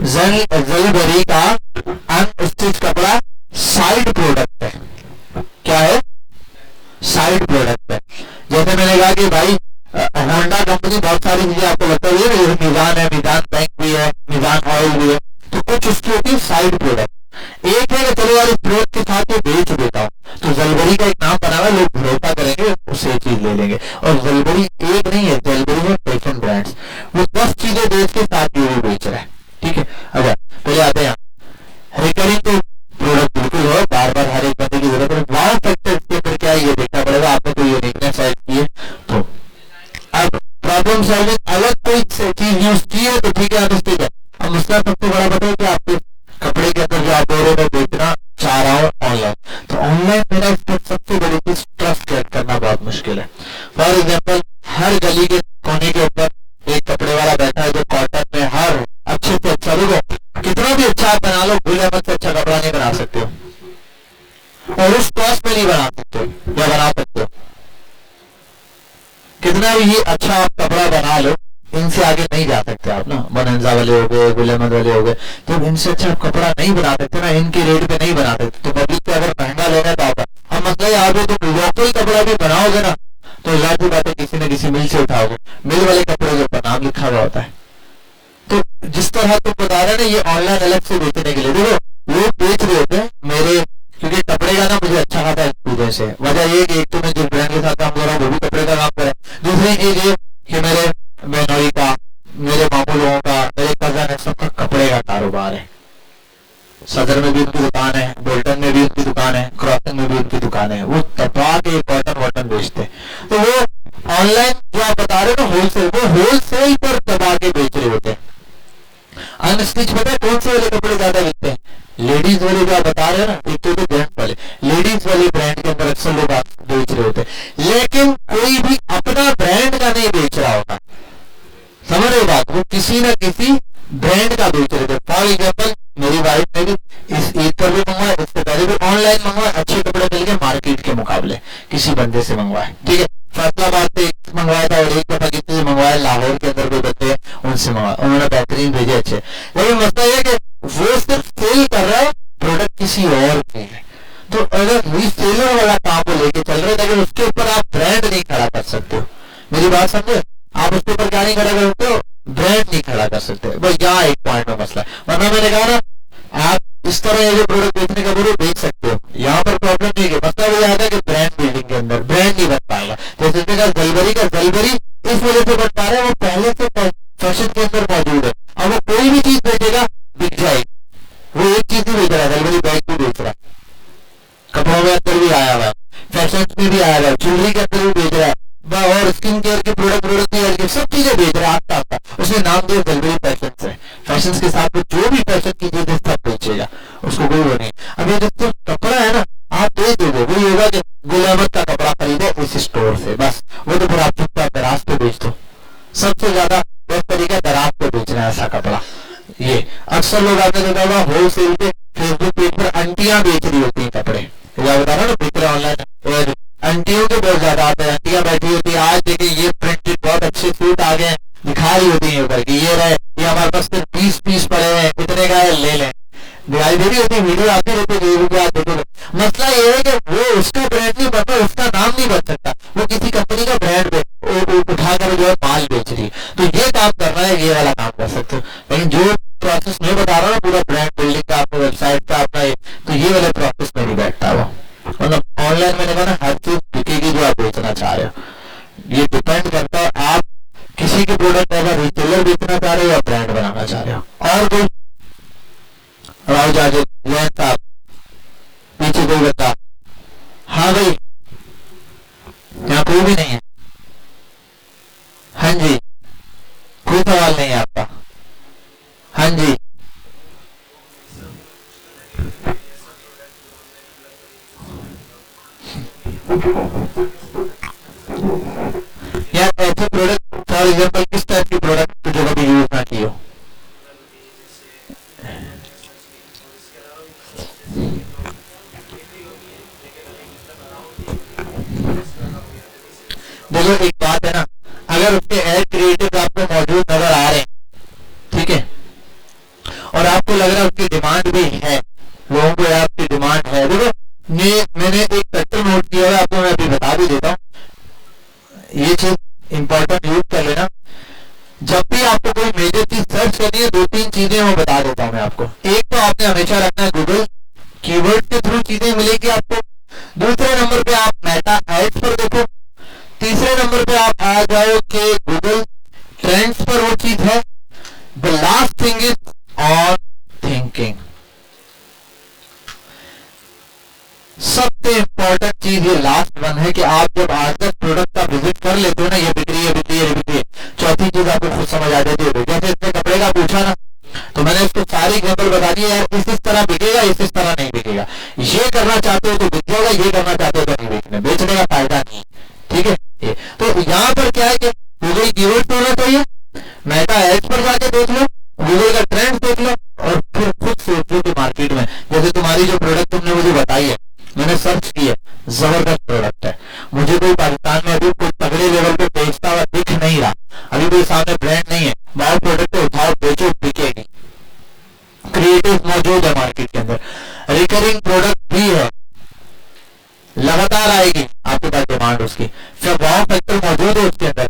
जेलबरी का अनस्टिच कपड़ा, साइज साइड प्रोडक्ट है। क्या है? साइड प्रोडक्ट है। जैसे मैंने कहा कि भाई होंडा कंपनी बहुत सारी चीजें आपको बताई है, जैसे मीजान है, मीजान बैंक भी है, मीजान ऑयल भी है, तो कुछ उसकी होती है साइड प्रोडक्ट। एक है कि चलो यार इस प्रोडक्ट के साथ ये बेच देता हूँ, तो जलबरी का एक नाम बना हुआ, लोग भरोसा करेंगे उससे ये चीज ले लेंगे। और जलबरी एक नहीं है, जलबरी है पैशन ब्रांड्स, वो 10 चीजें बेच के साथ ये भी बेच रहा है। ठीक है, अच्छा पहले आते हैं रिकरिंग तो प्रोडक्ट बिल्कुल हो, बार बार हर एक बंदे की जरूरत है। वाव फैक्टर इसके ऊपर क्या है ये देखना पड़ेगा, आपने कोई यूनिकनेस ऐड की है तो। अब प्रॉब्लम सॉल्विंग, अलग कोई चीज यूज की है तो ठीक है आप इसके जाए। अब मुझका सबसे बड़ा बताओ कि आपके कपड़े के अंदर जो आप बोल रहे हो बेचना चाह रहा हूँ ऑनलाइन, तो ऑनलाइन मेरा इस पर सबसे बड़ी चीज ट्रस्ट क्रिएट करना बहुत मुश्किल है। फॉर एग्जाम्पल हर गली के कोने के ऊपर एक कपड़े वाला बैठा है जो कॉटन में हर अच्छे से अच्छा, देखो कितना भी अच्छा आप बना लो, गुल अहमद से अच्छा कपड़ा नहीं बना सकते हो, और उस कॉस्ट में नहीं बना सकते हो या बना सकते हो। कितना भी ये अच्छा आप कपड़ा बना लो, इनसे आगे नहीं जा सकते आप ना। बनंजा वाले हो गए, गुल अहमद वाले हो गए, तो इनसे अच्छा आप कपड़ा नहीं बना सकते ना, इनके रेट पे नहीं बना सकते। तो पब्लिक को अगर महंगा लेना है तो आप, हम मतलब यहाँ पे तुम लोकल कपड़ा भी बनाओगे ना तो जाहिर बात है किसी न किसी मिल से उठाओगे, मिल वाले कपड़े के ऊपर नाम लिखा हुआ होता है। तो जिस तरह तुम बता रहे ना ये ऑनलाइन अलग से बेचने के लिए, देखो लोग बेच रहे होते हैं मेरे, क्योंकि कपड़े का ना मुझे अच्छा खाता एक्सपीरियंस है। वजह ये कि एक तो मैं जिस ब्रांड के साथ काम कर रहा हूँ वो भी कपड़े का काम कर रहा है, दूसरी चीज ये कि मेरे बहनोई का, मेरे मामू लोगों का, मेरे कजन है, सबका कपड़े का कारोबार है। सदर में भी उनकी दुकान है, बोल्टन में भी उनकी दुकान है, क्रॉसिंग में भी उनकी दुकान है, वो तपा के कॉटन वॉटन बेचते हैं। तो वो ऑनलाइन जो आप बता रहे हो ना होलसेल, वो होलसेल पर दबा के बेच रहे होते हैं। अनस्टिच पता है कौन से वाले कपड़े ज्यादा बिकते हैं? लेडीज वाले जो आप बता रहे हो ना, एक तो जेंट्स वाले, लेडीज वाले ब्रांड के अंदर अक्सर लोग बेच रहे होते हैं, लेकिन कोई भी अपना ब्रांड का नहीं बेच रहा होता। समझ रहे हो बात? वो किसी न किसी ब्रांड का बेच रहे थे। फॉर एग्जाम्पल मेरी वाइफ ने भी इस ईद पर भी मंगवाए, इससे पहले भी ऑनलाइन मंगवाए, अच्छे कपड़े मिल गए मार्केट के मुकाबले, किसी बंदे से मंगवाए। ठीक है, फैसलाबाद से मंगवाया था और एक दफा किसी से मंगवाया, लाहौर के अंदर कोई बच्चे उनसे मंगवाया, उन्होंने बेहतरीन भेजे अच्छे। लेकिन मसला यह कि वो सिर्फ सेल कर रहा है, प्रोडक्ट किसी और के है। तो अगर रीसेलर वाला काम वो लेके चल रहे, लेकिन उसके ऊपर आप ब्रांड नहीं खड़ा कर सकते हो। मेरी बात समझे? आप उसके ऊपर क्या नहीं खड़ा कर सकते हो? ब्रांड नहीं खड़ा कर सकते। बस यहाँ एक पॉइंट में मसला है, वरना मैंने कहा ना आप इस तरह ये जो प्रोडक्ट बेचने का बोलो बेच सकते हो, यहाँ पर प्रॉब्लम नहीं है। मसला वो आता है कि ब्रांड बिल्डिंग के अंदर ब्रांड नहीं बन पाएगा। जैसे इसमें कहा जलबरी का, जलबरी इस वजह से बन पा रहा है वो पहले से फैशन के अंदर मौजूद है। अब वो कोई भी चीज बेचेगा बिक जाएगी। वो एक चीज नहीं बेच रहा है, जलबरी बैग भी बेच रहा है, कपड़ों के अंदर भी आया हुआ है, फैशन में भी आया हुआ है, ज्वेलरी के अंदर भी बेच रहा है, और स्किन केयर के प्रोडक्ट सब चीजें बेच रहा है आता आता। उसने नाम दिया जलबरी फैशन से, फैशन के साथ जो भी फैशन की चीजें सब बेचेगा, उसको कोई वो नहीं। अब ये जो कपड़ा है ना आप बेच दोगे, वही होगा कि गुल अहमद का कपड़ा खरीदो इस स्टोर से, बस वो तो फिर आप चुपचाप दराज पे बेच दो। सबसे ज्यादा बेस्ट तरीका दराज पे बेचना है ऐसा कपड़ा। ये अक्सर लोग आपने देखा होगा होलसेल पे फेसबुक पेज पर आंटियां बेच रही होती है कपड़े, या बता रहा ना बिक रहा ऑनलाइन, आंटियों के बहुत ज्यादा आते हैं, आंटियां बैठी होती है, आज देखिए ये प्रिंटेड बहुत अच्छे सूट आ गए, दिखा रही होती है ऊपर कि ये रहे, ये हमारे पास सिर्फ 20 पीस पड़े हैं, इतने का ले लें, दिखाई दे रही होती है, वीडियो आती रहती है, आप देखोगे। मसला ये है कि वो उसका ब्रांड नहीं बनता, उसका नाम नहीं बन सकता, वो किसी कंपनी का ब्रांड उठाकर जो है माल बेच रही है। तो ये काम करना है, ये वाला काम कर सकते हो। लेकिन जो प्रोसेस मैं बता रहा हूँ ना पूरा ब्रांड बिल्डिंग का, अपने वेबसाइट का अपना, तो ये वाला प्रोसेस में नहीं बैठता वो। मतलब ऑनलाइन मैंने कहा ना हर चीज बिकेगी जो आप बेचना चाह रहे हो। ये डिपेंड करता है आप किसी के प्रोडक्ट अगर रिटेलर बेचना चाह रहे हो या ब्रांड बनाना चाह रहे हो। और कोई राव जाजे साहब पीछे कोई बता? हाँ भाई, यहाँ कोई भी नहीं है? हाँ जी, कोई सवाल नहीं है आपका? हाँ जी, यार ऐसे प्रोडक्ट फॉर एग्जाम्पल किस टाइप की प्रोडक्ट जो कभी यूज ना की हो? देखो एक बात है ना, अगर उसके एड क्रिएटिव आपको मौजूद नजर आ रहे हैं, ठीक है, और आपको लग रहा है उसकी डिमांड भी है, लोगों को आपकी डिमांड है, देखो मैंने एक फैक्टर नोट किया है, आपको मैं अभी बता भी देता हूँ, ये चीज इंपॉर्टेंट यूज कर लेना। जब भी आपको कोई मेजर चीज सर्च करनी है, 2-3 चीजें मैं बता देता हूँ मैं आपको। एक तो आपने हमेशा रखना है गूगल कीवर्ड के थ्रू चीजें मिलेगी आपको। दूसरे नंबर पे आप मेटा एड्स पर देखो। तीसरे नंबर पे आप आ जाओ कि गूगल ट्रेंड्स पर वो चीज है। The last thing is on thinking. सबसे इंपॉर्टेंट चीज ये लास्ट वन है कि आप जब आज तक प्रोडक्ट का विजिट कर लेते हो ना, ये बिक्री है, बिक्री है, बिक्री है, चौथी चीज आपको खुद समझ आ जाती है। जैसे इसने कपड़े का पूछा ना, तो मैंने इसको सारी एग्जाम्पल बता दी यार, इस तरह बिकेगा, इस तरह नहीं बिकेगा, ये करना चाहते हो तो बिक जाएगा, ये करना चाहते हो तो नहीं बिकने, बेचने का फायदा नहीं। ठीक है, ये तो यहाँ पर क्या है कि गूगल कीवर्ड होना चाहिए, मेटा एड्स पर जाके देख लो, गूगल का ट्रेंड देख लो, और फिर खुद सोचो कि मार्केट में जैसे तुम्हारी जो प्रोडक्ट तुमने मुझे बताई है, मैंने सर्च किया, जबरदस्त प्रोडक्ट है, मुझे कोई पाकिस्तान में अभी कोई तगड़े लेवल पे बेचता हुआ दिख नहीं रहा, अभी कोई सामने ब्रांड नहीं है, बहुत प्रोडक्ट उठाओ, बेचो, बिकेगी। क्रिएटिव मौजूद है मार्केट के अंदर, रिकरिंग प्रोडक्ट भी है, लगातार आएगी आपके पास डिमांड उसकी, फिर वाव फैक्टर मौजूद है उसके अंदर,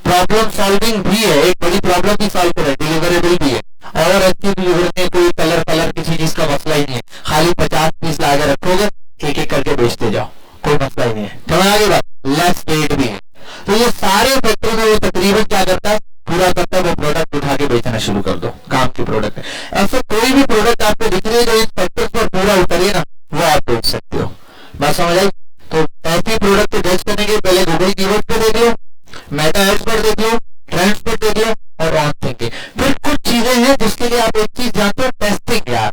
प्रॉब्लम सॉल्विंग भी है, एक बड़ी प्रॉब्लम भी सॉल्व करे, डिलीवरेबल भी है, और अच्छी डिलीवरी में कोई कलर किसी चीज का मसला ही नहीं है, खाली 50 पीस ला के रखोगे, एक एक करके बेचते जाओ, कोई मसला ही नहीं है। समझ आ गई बात? लेस वेट भी है। तो ये सारे फैक्टर में वो तकरीबन क्या करता है, पूरा करता है, वो प्रोडक्ट उठा के बेचना शुरू कर दो, काम की प्रोडक्ट है। ऐसा कोई भी प्रोडक्ट आपको दिख रही है जो इन फैक्टर्स पर पूरा उतरे ना, वो आप बेच सकते हो। बात समझ आई? तो ऐसी प्रोडक्ट को जज करने के पहले गूगल कीवर्ड पे देख लो, मेटा एड्स पर देख लो, ट्रेंड्स पर देख लो, और ऑन थिंकिंग। फिर कुछ चीजें हैं जिसके लिए आप एक चीज जानते हो, टेस्टिंग। यार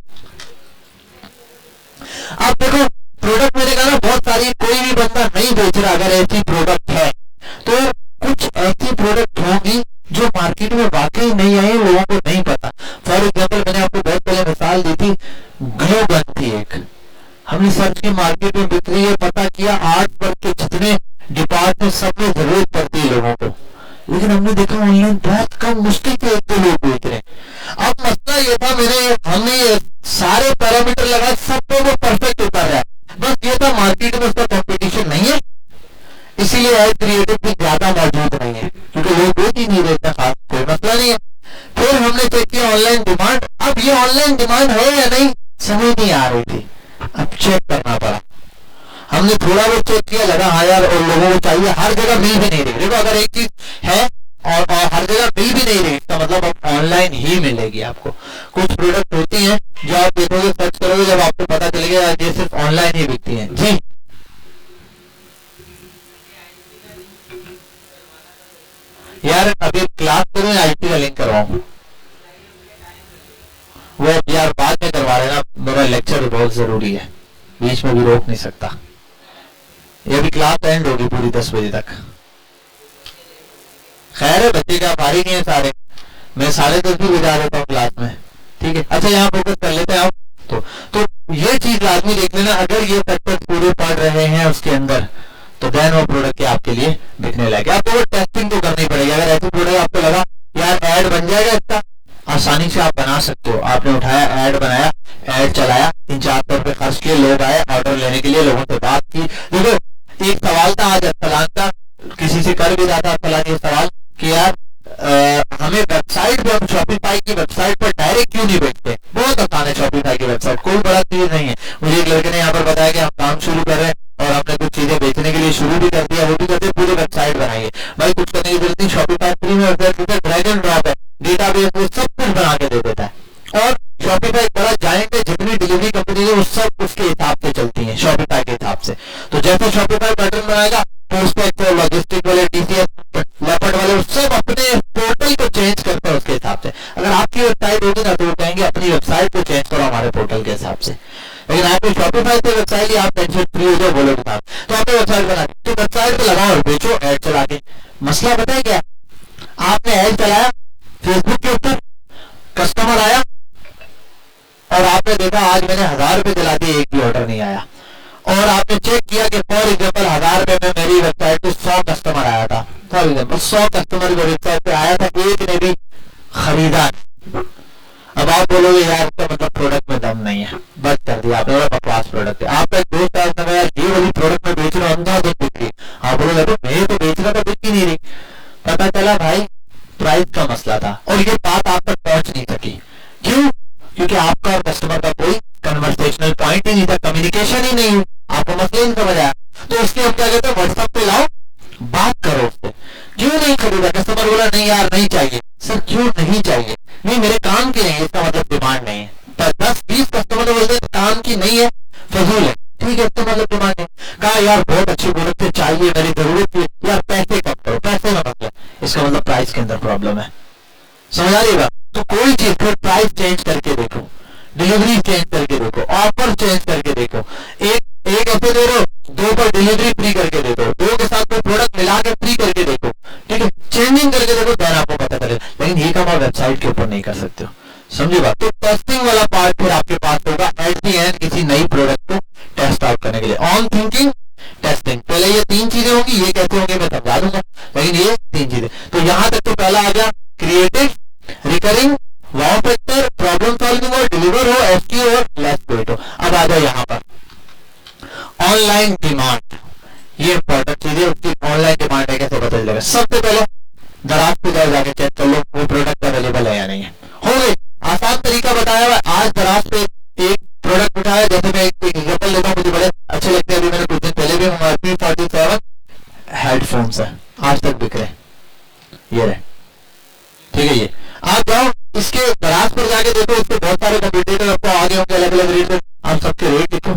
आप देखो, प्रोडक्ट मैंने कहा ना बहुत सारी, कोई भी बंदा नहीं बेच रहा, अगर ऐसी प्रोडक्ट है तो कुछ ऐसी प्रोडक्ट होंगी जो मार्केट में वाकई नहीं आई, लोगों को नहीं पता। फॉर एग्जाम्पल मैंने आपको बहुत पहले मिसाल दी थी, ग्लू गन थी एक, हमने सर्च की, मार्केट में बिक रही है, पता किया, आर्ट वर्क के जितने डिपार्टमेंट सब में जरूरत पड़ती है लोगों को, लेकिन हमने देखा ऑनलाइन बहुत कम, मुश्किल से 1-2 लोग बेच रहे हैं। अब मसला ये था, हमने ये सारे पैरामीटर लगाए, सब पे वो परफेक्ट उतर रहा है, बस ये था मार्केट में उसका कंपटीशन नहीं है, इसीलिए एड क्रिएटिव भी ज्यादा मौजूद नहीं है, क्योंकि लोग बेच ही नहीं देता, खास कोई मसला नहीं है। फिर हमने चेक किया ऑनलाइन डिमांड, अब ये ऑनलाइन डिमांड है या नहीं समझ नहीं आ रही थी, अब चेक करना पड़ा, हमने थोड़ा बहुत चेक किया, लगा हाँ यार, और लोगों को चाहिए, हर जगह मिल भी नहीं रही। देखो अगर एक चीज है और हर जगह मिल भी नहीं रही, इसका मतलब अब ऑनलाइन ही मिलेगी आपको। कुछ प्रोडक्ट होती हैं जो आप देखोगे, सर्च करोगे, जब आपको पता चलेगा ये सिर्फ ऑनलाइन ही बिकती हैं। जी यार, अभी क्लास करूँ या आईटी का लिंक करवाऊं? वो यार बाद में करवा लेना, मेरा लेक्चर बहुत जरूरी है, बीच में भी रोक नहीं सकता, ये भी क्लास एंड होगी पूरी 10 बजे तक। खैर है, बच्चे क्या भारी नहीं है सारे, मैं 10:30 भी बजा देता हूँ क्लास में। ठीक है, अच्छा यहाँ फोकस कर लेते हैं आप। तो ये चीज लाजमी देख लेना, अगर ये फैक्टर पूरे पड़ रहे हैं उसके अंदर, तो देन वो प्रोडक्ट आपके लिए बिकने लगे। आपको वो टेस्टिंग तो करनी पड़ेगी। अगर ऐसी प्रोडक्ट आपको लगा यार ऐड बन जाएगा इसका, आसानी से आप बना सकते हो। आपने उठाया, ऐड बनाया, ऐड चलाया, 3-4 रुपए खर्च किए, लोग आए ऑर्डर लेने के लिए, लोगों से बात की। देखो एक सवाल था आज अफलान का, किसी से कर भी जाता अफलान ये सवाल कि यार हमें वेबसाइट पे, हम शॉपिफाई की वेबसाइट पर डायरेक्ट क्यों नहीं बेचते? बहुत आसान है शॉपिफाई की वेबसाइट, कोई बड़ा चीज नहीं है। मुझे एक लड़के ने यहाँ पर बताया कि हम काम शुरू कर रहे हैं और हमने कुछ चीजें बेचने के लिए शुरू भी कर दिया, वो भी करते, पूरी वेबसाइट बनाइए। भाई कुछ करने की जरूरत नहीं, शॉपिफाई फ्री में वेबसाइट, ड्रैग एंड ड्रॉप है, डेटाबेस में सब कुछ बना के दे देता है। और शॉपिफाई बड़ा जायंट है, जितनी डिलीवरी कंपनी है वो सब उसके हिसाब से चलती है, शॉपिफाई के हिसाब से। तो जैसे शॉपिफाई पैटर्न बनाएगा, पोस्टपेक्ट लॉजिस्टिक वाले, टीसीएस लेपर्ड वाले, सब अपने पोर्टल को चेंज करते हैं उसके हिसाब से। अगर आपकी वेबसाइट होगी ना तो वो कहेंगे अपनी वेबसाइट को चेंज करो हमारे पोर्टल के हिसाब से। लेकिन आपको शॉपिफाई से वेबसाइट, आप टेंशन फ्री हो जाओ, बोलो साहब, तो आपने वेबसाइट बना, तो वेबसाइट पे लगाओ और बेचो ऐड चला के। मसला पता है क्या, आपने ऐड चलाया फेसबुक के ऊपर, कस्टमर आया और आपने देखा आज मैंने 1000 रुपए दिला दिए, एक भी ऑर्डर नहीं आया। और आपने चेक किया कि फॉर एग्जाम्पल 1000 रुपए में मेरी वेबसाइट पे 100 कस्टमर आया था, फॉर एग्जाम्पल 100 कस्टमर की वेबसाइट पे आया था, एक ने भी खरीदा। अब आप बोलोगे यार इसका मतलब प्रोडक्ट में दम नहीं है, बस कर दिया आपने, बकवास प्रोडक्ट है। आपका एक दोस्त है, उसने कहा यार ये वाली प्रोडक्ट में बेच रहा हूँ, अंधाधुंध बिक रही। आप बोलोगे तो मैं तो बेच रहा था, बिक ही नहीं रही। पता चला भाई प्राइस का मसला था, और ये बात आप तक पहुंच नहीं सकी। क्यों? क्योंकि आपका और कस्टमर का कोई कन्वर्सेशनल पॉइंट ही नहीं था, कम्युनिकेशन ही नहीं हुई, आपको मसला ही नहीं समझ आया। तो उसके हम क्या कहते हैं, व्हाट्सएप पे लाओ, बात करो उससे। क्यों नहीं खरीदा? कस्टमर बोला नहीं यार नहीं चाहिए। सर क्यों नहीं चाहिए? नहीं मेरे काम की नहीं है, इसका मतलब डिमांड नहीं है। 10-20 कस्टमर बोलते हैं काम की नहीं है, फजूल है, ठीक है, इसका मतलब डिमांड नहीं। कहा यार बहुत अच्छी प्रोडक्ट चाहिए, मेरी जरूरत है यार, पैसे कम करो, पैसे में मतलब, इसका मतलब प्राइस के अंदर प्रॉब्लम है। समझ आ रही है? तो कोई चीज फिर प्राइस चेंज करके देखो, डिलीवरी चेंज करके देखो, ऑफर चेंज करके देखो। एक ऐसे दे रहे हो, 2 पर डिलीवरी फ्री करके दे दो, 2 के साथ कोई प्रोडक्ट मिला के फ्री करके देखो, ठीक है, चेंजिंग करके देखो, देन आपको पता चलेगा। लेकिन ये काम आप वेबसाइट के ऊपर नहीं कर सकते हो, समझे बात? तो टेस्टिंग वाला पार्ट फिर आपके पास होगा एट दी एंड, किसी नई प्रोडक्ट को टेस्ट आउट करने के लिए। ऑन थिंकिंग, टेस्टिंग, पहले ये 3 चीजें होंगी, ये कैसे होंगे मैं समझा दूंगा, लेकिन ये 3 चीजें। तो यहां तक तो पहला आ गया creative, recurring, wow factor, problem solving और डिलीवर हो, एसक्यू और लेस वेट हो। अब आ जाए यहाँ पर ऑनलाइन डिमांड, ये इंपॉर्टेंट चीज है, उसकी ऑनलाइन डिमांड है कैसे पता चलेगा? सबसे पहले दराज पे जाके चेक कर लो वो प्रोडक्ट अवेलेबल है या नहीं है। हो गई, आसान तरीका बताया हुआ। आज दराज पे एक प्रोडक्ट उठाया, जैसे मैं एक एग्जाम्पल लेता हूँ, मुझे बड़े अच्छे लगते हैं, अभी मैंने कुछ दिन पहले भी P47 हेडफोन्स है, आज तक बिक रहे, ये रहे, ठीक है। ये आप जाओ इसके दराज पर जाके देखो, इसके बहुत सारे कंप्यूटर आपको आगे होंगे अलग अलग रेट में, आप सबके रेट लिखो,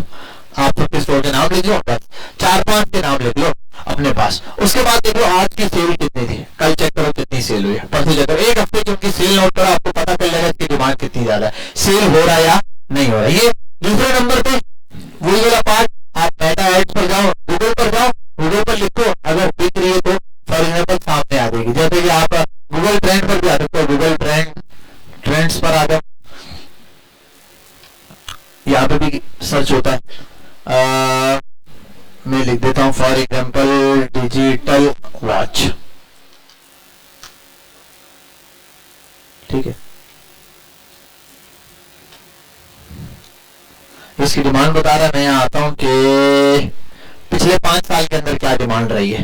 आप सबके स्टोर के नाम लिख लो, बस 4-5 के नाम लिख लो अपने पास। उसके बाद देखो आज की सेल कितनी थी, कल चेक करो कितनी सेल हुई है, परसों चेक करो, एक हफ्ते की उनकी सेल नोट करो, आपको पता चल जाएगा इसकी डिमांड कितनी ज्यादा है, सेल हो रहा है या नहीं हो रहा है। ये दूसरे नंबर पे वही वाला पार्ट, आप मेटा एड्स पर जाओ, गूगल पर जाओ, गूगल पर लिखो, अगर बिक रही है तो फॉर एग्जाम्पल सामने आ जाएगी। जैसे कि आप गूगल ट्रेंड पर भी आ सकते हो, गूगल ट्रेंड्स पर आ जाओ, यहाँ पे भी सर्च होता है। मैं लिख देता हूं फॉर एग्जाम्पल डिजिटल वॉच, ठीक है। इसकी डिमांड बता रहा है, मैं यहाँ आता हूं कि पिछले 5 साल के अंदर क्या डिमांड रही है,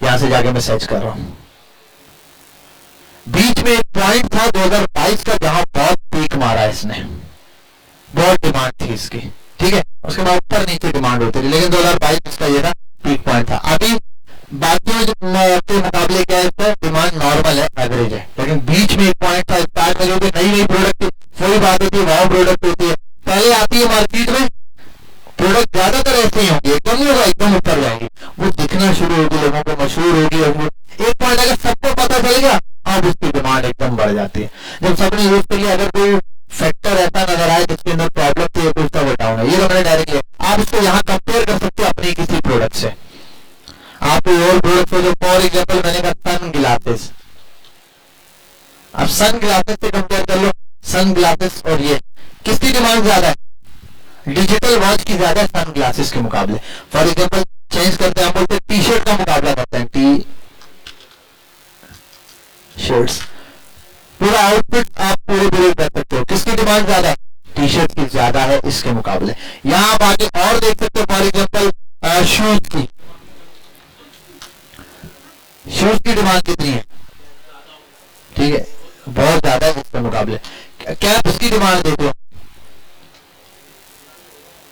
यहां से जाके मैं सर्च कर रहा हूं। बीच में एक पॉइंट था 2022 का, जहां बहुत पीक मारा है इसने, बहुत डिमांड थी इसकी, ठीक है। उसके बाद ऊपर नीचे डिमांड होती थी, लेकिन 2022 इसका ये था पीक पॉइंट था। अभी बाकियों के मुकाबले क्या है, इसका डिमांड नॉर्मल है, एवरेज है, लेकिन बीच में एक पॉइंट था स्टार्ट में, जो कि नई प्रोडक्ट थी, वही बात होती है, वाव प्रोडक्ट होती है, पहले आती है मार्केट में प्रोडक्ट, ज्यादातर ऐसे ही होंगे, एकदम नहीं होगा, एकदम ऊपर जाएंगे, वो दिखना शुरू होगी, लोगों को मशहूर होगी, और एक पॉइंट अगर सबको पता चलेगा, अब उसकी डिमांड एकदम बढ़ जाती है। जब सबने यूज कर लिया, अगर कोई फैक्टर ऐसा नजर आए जिसके अंदर प्रॉब्लम थी, तो उसका वो डाउन है, ये तो मैंने डायरेक्ट लिया। आप इसको यहाँ कंपेयर कर सकते हो अपने किसी प्रोडक्ट से, आप कोई और प्रोडक्ट हो, जो फॉर एग्जाम्पल मैंने कहा सन ग्लासेस, अब सन ग्लासेस से कंपेयर कर लो, सन ग्लासेस और ये किसकी डिमांड ज्यादा है? डिजिटल वॉच की ज्यादा है सन ग्लासेस के मुकाबले। फॉर एग्जाम्पल चेंज करते हैं, हम बोलते हैं टी शर्ट का मुकाबला करते हैं, टी शर्ट्स, पूरा आउटफिट आप पूरे कर सकते हो, किसकी डिमांड ज्यादा है? टी शर्ट की ज्यादा है इसके मुकाबले। यहां आप आगे और देख सकते हो, फॉर एग्जाम्पल शूज की डिमांड कितनी है, ठीक है, बहुत ज्यादा है इसके मुकाबले। कैप्स की डिमांड देख लो,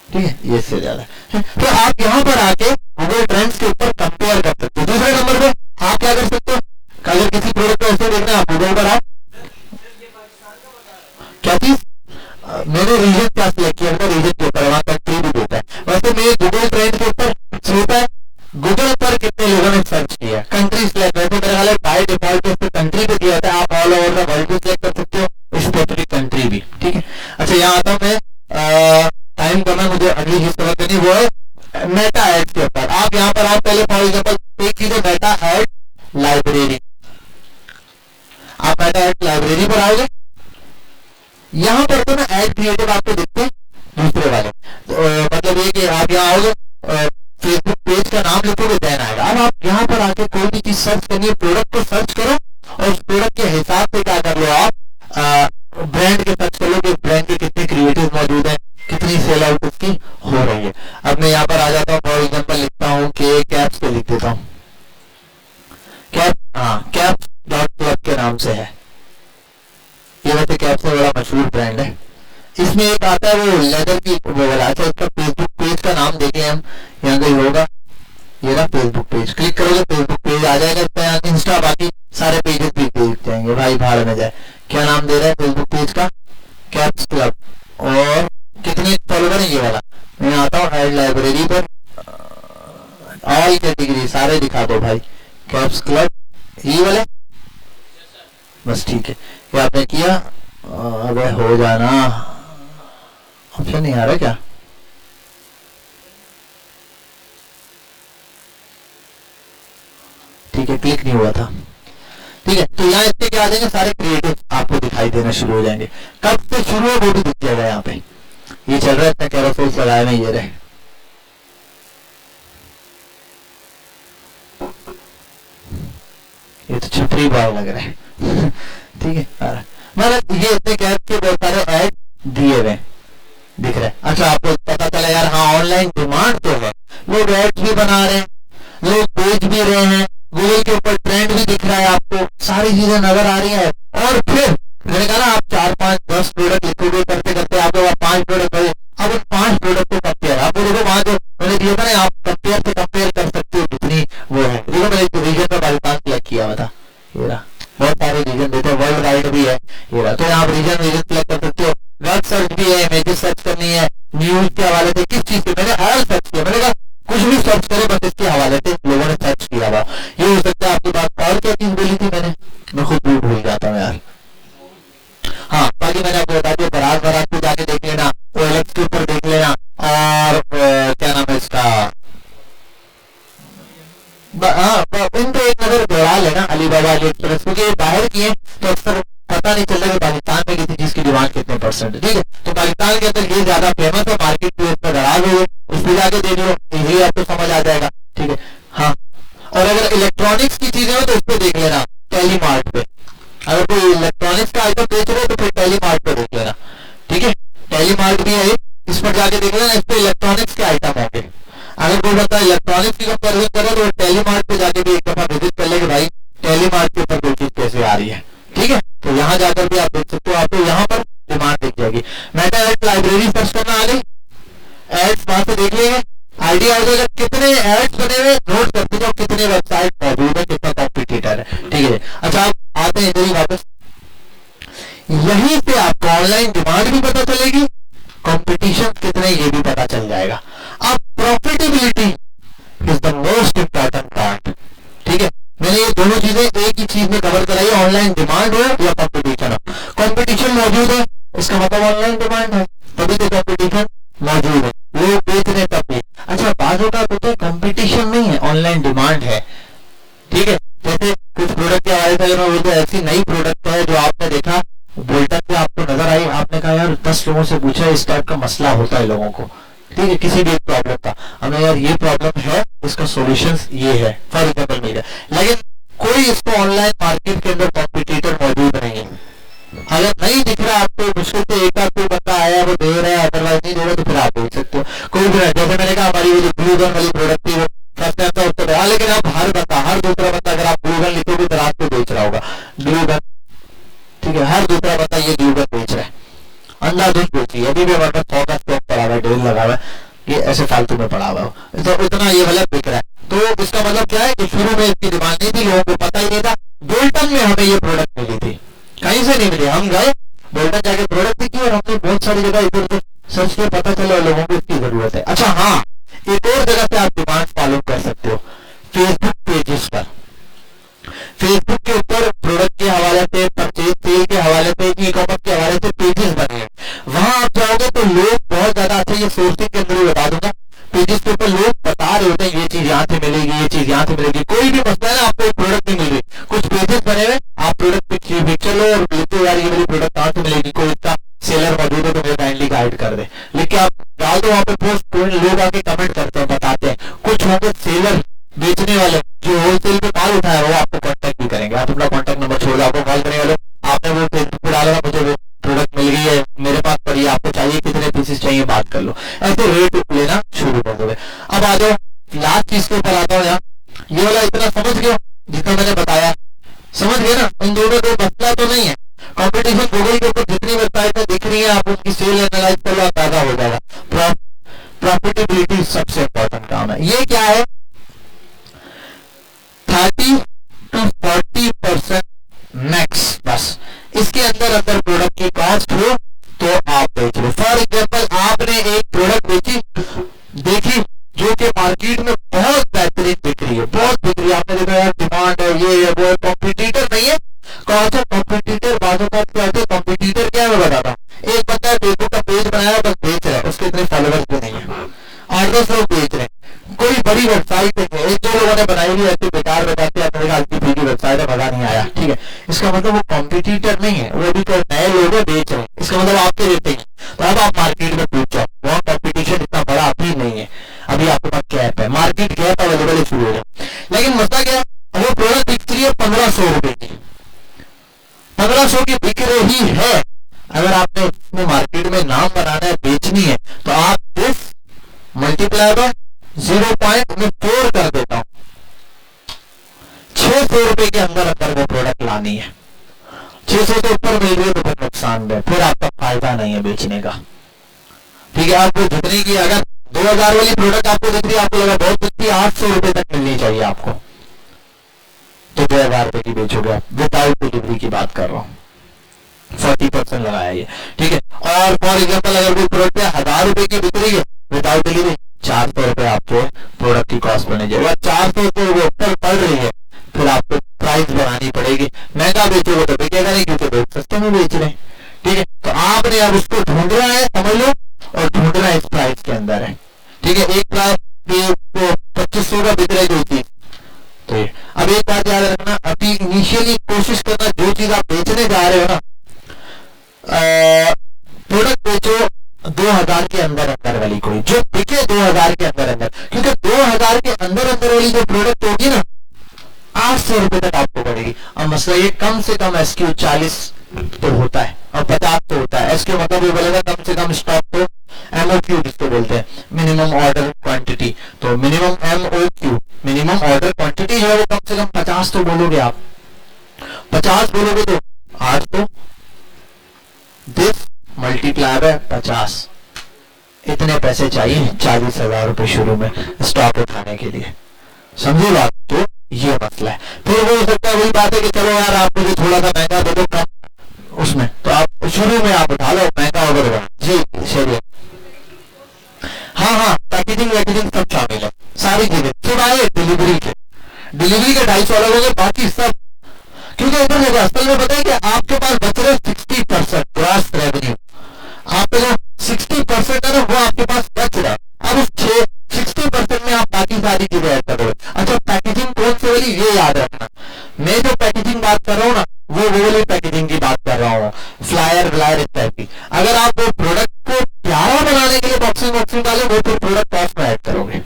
ठीक है, ये इससे ज्यादा है। तो आप यहां पर आके गूगल ट्रेंड्स के ऊपर कंपेयर कर सकते हो। दूसरे नंबर पे आप क्या कर सकते हो, अगर किसी प्रोडक्ट को ऐसे देखना है, आप गूगल पर आओ, क्या चीज, मैंने रीजन क्या सिलेक्ट किया था, रीजन के ऊपर वहां कंट्री भी देता है। वैसे मैं गूगल ट्रेंड के ऊपर होता है गूगल पर कितने लोगों ने सर्च किया, कंट्री सिलेक्ट, वैसे मेरे ख्याल है बाय डिफॉल्ट उसको कंट्री पे दिया था, आप ऑल ओवर द वर्ल्ड भी सिलेक्ट कर सकते हो, स्पेसिफिक कंट्री भी, ठीक है। अच्छा यहाँ आता हूँ मैं, टाइम करना, मुझे अगली चीज कवर करनी, वो है मेटा एड्स के ऊपर। आप यहाँ पर आओ, पहले फॉर एग्जाम्पल एक चीज है मेटा एड लाइब्रेरी, आप मेटा एड लाइब्रेरी पर आओगे, यहां पर तो ना एड क्रिएटिव आपको दिखते हैं दूसरे वाले, मतलब ये कि आप यहाँ आओगे, फेसबुक पेज का नाम लिखोगे देन आएगा। अब आप यहाँ पर आके कोई भी चीज सर्च करनी है, प्रोडक्ट को सर्च करो और उस प्रोडक्ट के हिसाब से क्या कर लो, आप ब्रांड के यहाँ पर आ जाता हूँ, फॉर एग्जाम्पल लिखता हूँ कि कैप्स पे लिख देता हूँ, कैप्स डॉट क्लब के नाम से है ये। वैसे कैप्स में बड़ा मशहूर ब्रांड है। इसमें एक आता है वो लेदर की वो वाला। अच्छा, इसका फेसबुक पेज का नाम देखें हम, यहाँ कहीं होगा, ये ना फेसबुक पेज, क्लिक करोगे फेसबुक पेज आ जाएगा। इस पर इंस्टा बाकी सारे पेजेस भी दिख जाएंगे, भाई भाड़ में जाए। क्या नाम दे रहा है फेसबुक पेज का? Caps club. और कितने फॉलोवर है ये वाला? मैं आता हूँ ऐड लाइब्रेरी पर, ऑल कैटेगरी सारे दिखा दो भाई, कैप्स क्लब ये वाले, बस ठीक है। ये आपने किया, अबे हो जाना, ऑप्शन नहीं आ रहा क्या? ठीक है, क्लिक नहीं हुआ था। ठीक है, तो यहाँ इसके क्या आ जाएंगे, सारे क्रिएटिव आपको दिखाई देना शुरू हो जाएंगे। कब से शुरू है वो भी दिख जाएगा यहाँ पे। ये चल रहा है, इतना कैरोसेल्स लगाए हुए ये रहे। ये तो छपरी बार लग रहा है ठीक है, मतलब ये इतने कैप के बहुत सारे ऐड दिए हुए दिख रहे हैं। अच्छा, आपको पता चला यार, हाँ ऑनलाइन डिमांड तो है, लोग एड्स भी बना रहे हैं, लोग बेच भी रहे हैं, गूगल के ऊपर ट्रेंड भी दिख रहा है, आपको सारी चीजें नजर आ रही है। और फिर मैंने कहा ना, आप 4, 5, 10 प्रोडक्ट लिखोगे, करते करते आप लोग 5 प्रोडक्ट करोगे। अब उन 5 प्रोडक्ट को कंपेयर, आप देखो वहां जो मैंने दिया था ना, आप कंपेयर से कंपेयर कर सकते हो जितनी वो है। देखो मैंने एक रीजन में पाकिस्तान सिलेक्ट किया हुआ था, ये रहा, बहुत सारे रीजन देते हैं, वर्ल्ड वाइड भी है ये रहा। तो आप रीजन सिलेक्ट कर सकते हो। वेब सर्च भी है, इमेजेस सर्च करनी है, न्यूज के हवाले से, किस चीज से मैंने ऑल सर्च किया। मैंने कहा कुछ भी सर्च करे, बस इसके हवाले से लोगों ने सर्च किया हुआ। ये हो सकता है आपकी बात। और क्या चीज बोली थी मैंने, मैं खुद भी भूल जाता हूँ यार। हाँ, बाकी मैंने आपको बता दिया, बरात को जाके देख लेना, OLX के ऊपर देख लेना, और क्या नाम है इसका, इन पे एक नजर दौड़ा लेना, अलीबाबा, अली एक्सप्रेस, क्योंकि बाहर किए तो अक्सर पता नहीं चलता कि पाकिस्तान में किसी चीज की डिमांड कितने परसेंट है। ठीक है, तो पाकिस्तान के अंदर ये ज्यादा फेमस है, मार्केट प्लेस पर दराज हो, इस पे जाके देख लो, इजीली आपको समझ आ जाएगा। ठीक है, हाँ। और अगर इलेक्ट्रॉनिक्स की चीजें हो तो उस पर देख लेना, टेलीमार्ट पे। अगर कोई इलेक्ट्रॉनिक्स का आइटम बेच रहे हो तो फिर टेलीमार्ट पे देख लेना। ठीक है, टेलीमार्ट भी है, इस पर जाके देख लेना, इस पे इलेक्ट्रॉनिक्स के आइटम होंगे। अगर कोई बता इलेक्ट्रॉनिक्स की कंपेरिजन करे तो टेलीमार्ट पे जाके भी एक दफा विजिट कर ले कि भाई टेलीमार्ट के ऊपर कोई चीज कैसे आ रही है। ठीक है, तो यहाँ जाकर भी आप देख सकते हो, आपको यहाँ पर डिमांड दिख जाएगी। मेटा एड लाइब्रेरी सर्च करना आ गई, एड्स वहां से देख लेंगे, आइडिया हो जाएगा कितने एड्स बने हुए, नोट करते जाओ कितने वेबसाइट मौजूद है, कितना कॉम्पिटिटर है। ठीक है, अच्छा आप आते हैं इधर ही वापस, यहीं से आपको ऑनलाइन डिमांड भी पता चलेगी, कंपटीशन कितने ये भी पता चल जाएगा। अब profitability is the most important part. ठीक है, मैंने ये दोनों चीजें एक ही चीज में कवर कराई, ऑनलाइन डिमांड हो या कंपटीशन हो। कंपटीशन मौजूद है, इसका मतलब ऑनलाइन डिमांड है, तभी तो कंपटीशन मौजूद है, लोग बेच रहे तब भी। अच्छा, बाजू का तो कंपटीशन नहीं है, ऑनलाइन डिमांड है। ठीक है, जैसे कुछ प्रोडक्ट के हवाले से अगर मैं बोलता, ऐसी नई प्रोडक्ट है जो आपने देखा बोल्टन पे आपको नजर आई, आपने कहा यार 10 लोगों से पूछा, इस टाइप का मसला होता है लोगों को। ठीक है, किसी भी एक प्रॉब्लम का, हमें यार ये प्रॉब्लम है, इसका सॉल्यूशन ये है, फॉर एग्जाम्पल मेरा, लेकिन कोई इसको ऑनलाइन मार्केट के अंदर कॉम्पिटिटर मौजूद नहीं है। अगर नहीं दिख रहा आपको, मुश्किल से एक आध कोई बंदा आया वो दे रहा है, अदरवाइज नहीं दे रहा, तो फिर आप देख सकते हो कोई भी। जैसे मैंने कहा हमारी वो जो ब्लू गन वाली प्रोडक्ट थी वो फर्स्ट टाइम था उत्तर, लेकिन अब हर दूसरा बंदा अगर आप ब्लू गन लिखोगे तो रात को बेच रहा होगा ब्लू गन। ठीक है, हर दूसरा बंदा ये ब्लू गन बेच रहा है, अंधाधुंध बेची है। अभी भी हमारे पास 100 का स्टॉक पड़ा हुआ है, ढेर लगा हुआ है, ये ऐसे फालतू में पड़ा हुआ है, तो इतना ये वाला बिक रहा है। तो इसका मतलब क्या है कि शुरू में इसकी डिमांड नहीं थी, लोगों को पता ही नहीं था। बोल्टन में हमें ये प्रोडक्ट मिली थी, कहीं से नहीं मिली, हम गए बोल्टन जाके प्रोडक्ट देखी और हमने बहुत सारी जगह इधर उधर सर्च किया, पता चला लोगों को इसकी जरूरत है। अच्छा हाँ, एक और जगह से आप डिमांड मालूम कर सकते हो, फेसबुक पेजेस पर। फेसबुक के ऊपर प्रोडक्ट के हवाले से, परचेज सेल के हवाले से, ई कॉमर्स के हवाले से पेजेस बने हैं। वहां आप जाओगे तो लोग बहुत ज्यादा, अच्छा ये सोर्सिंग के अंदर भी बता दूंगा, पेजेस के ऊपर लोग बता रहे होते हैं ये चीज यहाँ से मिलेगी, ये चीज यहाँ से मिलेगी। कोई भी मसला है ना, आपको प्रोडक्ट नहीं मिल रही, कुछ पेजेस बने हुए, आप प्रोडक्ट पिक्चर लो और लिखो यार ये वाली प्रोडक्ट कहाँ से मिलेगी, कोई इसका सेलर मौजूद है तो मुझे काइंडली गाइड कर दे, लिख के आप डाल दो वहाँ पे पोस्ट, लोग आके कमेंट करते हैं, बताते हैं। कुछ होंगे सेलर, बेचने वाले जो होलसेल पे माल उठाया वो आपको कांटेक्ट भी करेंगे, आप अपना कांटेक्ट नंबर छोड़ दो, आपको कॉल करने वाले, आपने वो फेसबुक पे डाला, मुझे वो प्रोडक्ट मिल गई है, मेरे पास पड़ी है, आपको चाहिए कितने पीसेस चाहिए बात कर लो, ऐसे रेट लेना शुरू कर दोगे। अब आ जाओ लास्ट चीज के ऊपर आता हूँ। यहाँ ये वाला इतना समझ गए जितना मैंने बताया, समझ गए ना? इन दोनों को मसला तो नहीं है। कंपटीशन गूगल के ऊपर जितनी वेबसाइटें दिख रही है आप उनकी सेल एनालाइज कर लो, अंदाजा हो जाएगा। प्रॉफिटेबिलिटी सबसे इंपॉर्टेंट काम है। ये क्या है? 30 to 40% मैक्स, बस इसके अंदर अगर प्रोडक्ट की कॉस्ट हो तो आप बेच लो। फॉर एग्जाम्पल आपने एक प्रोडक्ट बेची देखी जो कि मार्केट में बहुत बेहतरीन बिक रही है, बहुत बिक रही है, आपने देखा यार डिमांड है, ये है वो है, कॉम्पिटिटर नहीं है। कौन सा कॉम्पिटिटर? बाजू का क्या होता है कॉम्पिटिटर? क्या मैं बताता हूँ। एक बंदा फेसबुक का पेज बनाया बस बेच रहा है, उसके इतने फॉलोवर्स भी नहीं है, 8-10 लोग बेच रहे हैं। कोई बड़ी वेबसाइट है, एक दो लोगों ने बनाई हुई ऐसी बेकार बताते हैं, मेरे हल्की फुल्की वेबसाइट है, मजा नहीं आया, ठीक है। इसका मतलब वो कॉम्पिटिटर नहीं है, वो भी कोई नए लोग बेच रहे हैं, इसका मतलब आपके रेट नहीं है। तो अब आप मार्केट में पूछ जाओ, वहाँ कॉम्पिटिशन इतना बड़ा अभी नहीं है, अभी आपके पास गैप है, मार्केट गैप अवेलेबल शुरू हो जाए। लेकिन मसला क्या है, वो प्रोडक्ट बिक रही है 1500 रुपए की, 1500 की बिक रही है। अगर आपने अपने मार्केट में नाम बनाना है, बेचनी है, तो आप दिस मल्टीप्लाई बाय 0.4 कर देता हूं, 600 रुपए के अंदर अंदर वो प्रोडक्ट लानी है। 600 से ऊपर मिल रही है तो फिर नुकसान है, फिर आपका फायदा नहीं है बेचने का, ठीक है। आपको जितने की अगर 2000 वाली प्रोडक्ट आपको दिख रही है, आपको लगा बहुत बिकती है, 800 रुपए तक मिलनी चाहिए आपको, तो 2000 रुपए की बेचोगे आप, विदाउट डिलीवरी की बात कर रहा हूं, 40% लगाया ये, ठीक है। और फॉर एग्जाम्पल अगर कोई प्रोडक्ट 1000 रुपए की बिक रही है विदाउट डिलीवरी, 400 रुपए आपको प्रोडक्ट की कॉस्ट बने जाएगी। 400 से वो ऊपर पड़ रही है फिर आपको प्राइस बढ़ानी पड़ेगी, महंगा बेचोगे तो बिकेगा नहीं क्योंकि लोग सस्ते में बेच रहे हैं, ठीक है। तो आपने अब उसको ढूंढना है, समझ लो, और ढूंढना इस प्राइस के अंदर है, ठीक है। एक प्राइस 2500 का बिक रहा है जो चीज, तो अब एक बात याद रखना, अभी इनिशियली कोशिश करना जो चीज आप बेचने जा रहे हो ना, प्रोडक्ट बेचो 2000 के अंदर अंदर वाली, कोई जो बिके 2000 के अंदर अंदर, क्योंकि 2000 के अंदर अंदर वाली जो प्रोडक्ट होगी ना 800 रुपए तक आपको पड़ेगी। अब मसला ये कम से कम SKU 40 तो होता है और 50 तो होता है। SKU मतलब ये बोलेगा कम से कम स्टॉक, तो MOQ जिसको बोलते हैं, मिनिमम ऑर्डर क्वांटिटी, तो minimum MOQ minimum order quantity जो है वो कम से कम 50 तो बोलोगे आप, 50 बोलोगे तो 8 तो दिस मल्टीप्लाई बाय 50, इतने पैसे चाहिए 40,000 रुपए शुरू में स्टॉक उठाने के लिए, समझे बात? तो ये मसला है। फिर वो हो सकता है वही बात है कि चलो यार आप मुझे थोड़ा सा महंगा दे दो कम उसमें, तो आप शुरू में आप उठा लो महंगा ऑर्डर जी, सही। हाँ, पैकेजिंग वैकेजिंग सब शामिल है, सारी चीजें सिवाय डिलीवरी के। डिलीवरी के 250 अलग हो गए, बाकी सब, क्योंकि इधर देखो असल में पता है कि आपके पास बच रहे 60% ग्रॉस रेवेन्यू, आपके जो 60% है ना वो आपके पास बच रहा है। अब उस 60% में आप बाकी सारी चीजें ऐड करोगे। अच्छा, पैकेजिंग कौन सी वाली ये याद रखना, मैं जो पैकेजिंग बात कर रहा हूँ ना वो वाली पैकेजिंग की बात कर रहा हूँ, फ्लायर व्लायर इस टाइप की। अगर आप वो प्रोडक्ट को प्यारा बनाने के लिए बॉक्सिंग डाले वो फिर प्रोडक्ट कॉस्ट में ऐड करोगे,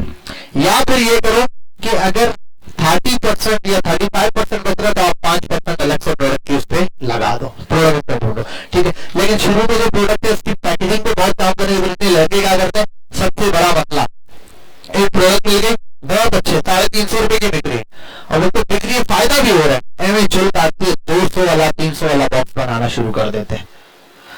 या फिर ये करो कि अगर 30% या 35% बच रहा तो आप 5% अलग से प्रोडक्ट की उस पर लगा दो, प्रोडक्ट ढूंढो, ठीक है। लेकिन शुरू में जो प्रोडक्ट है उसकी पैकेजिंग पे बहुत काम करने की लड़के क्या करते हैं, सबसे बड़ा मसला, एक प्रोडक्ट मिल गई बहुत अच्छे 350 रुपए की बिक रही है और वो तो बिक रही है, फायदा भी हो रहा है, एवं आती है 200 वाला 300 वाला बॉक्स बनाना शुरू कर देते हैं।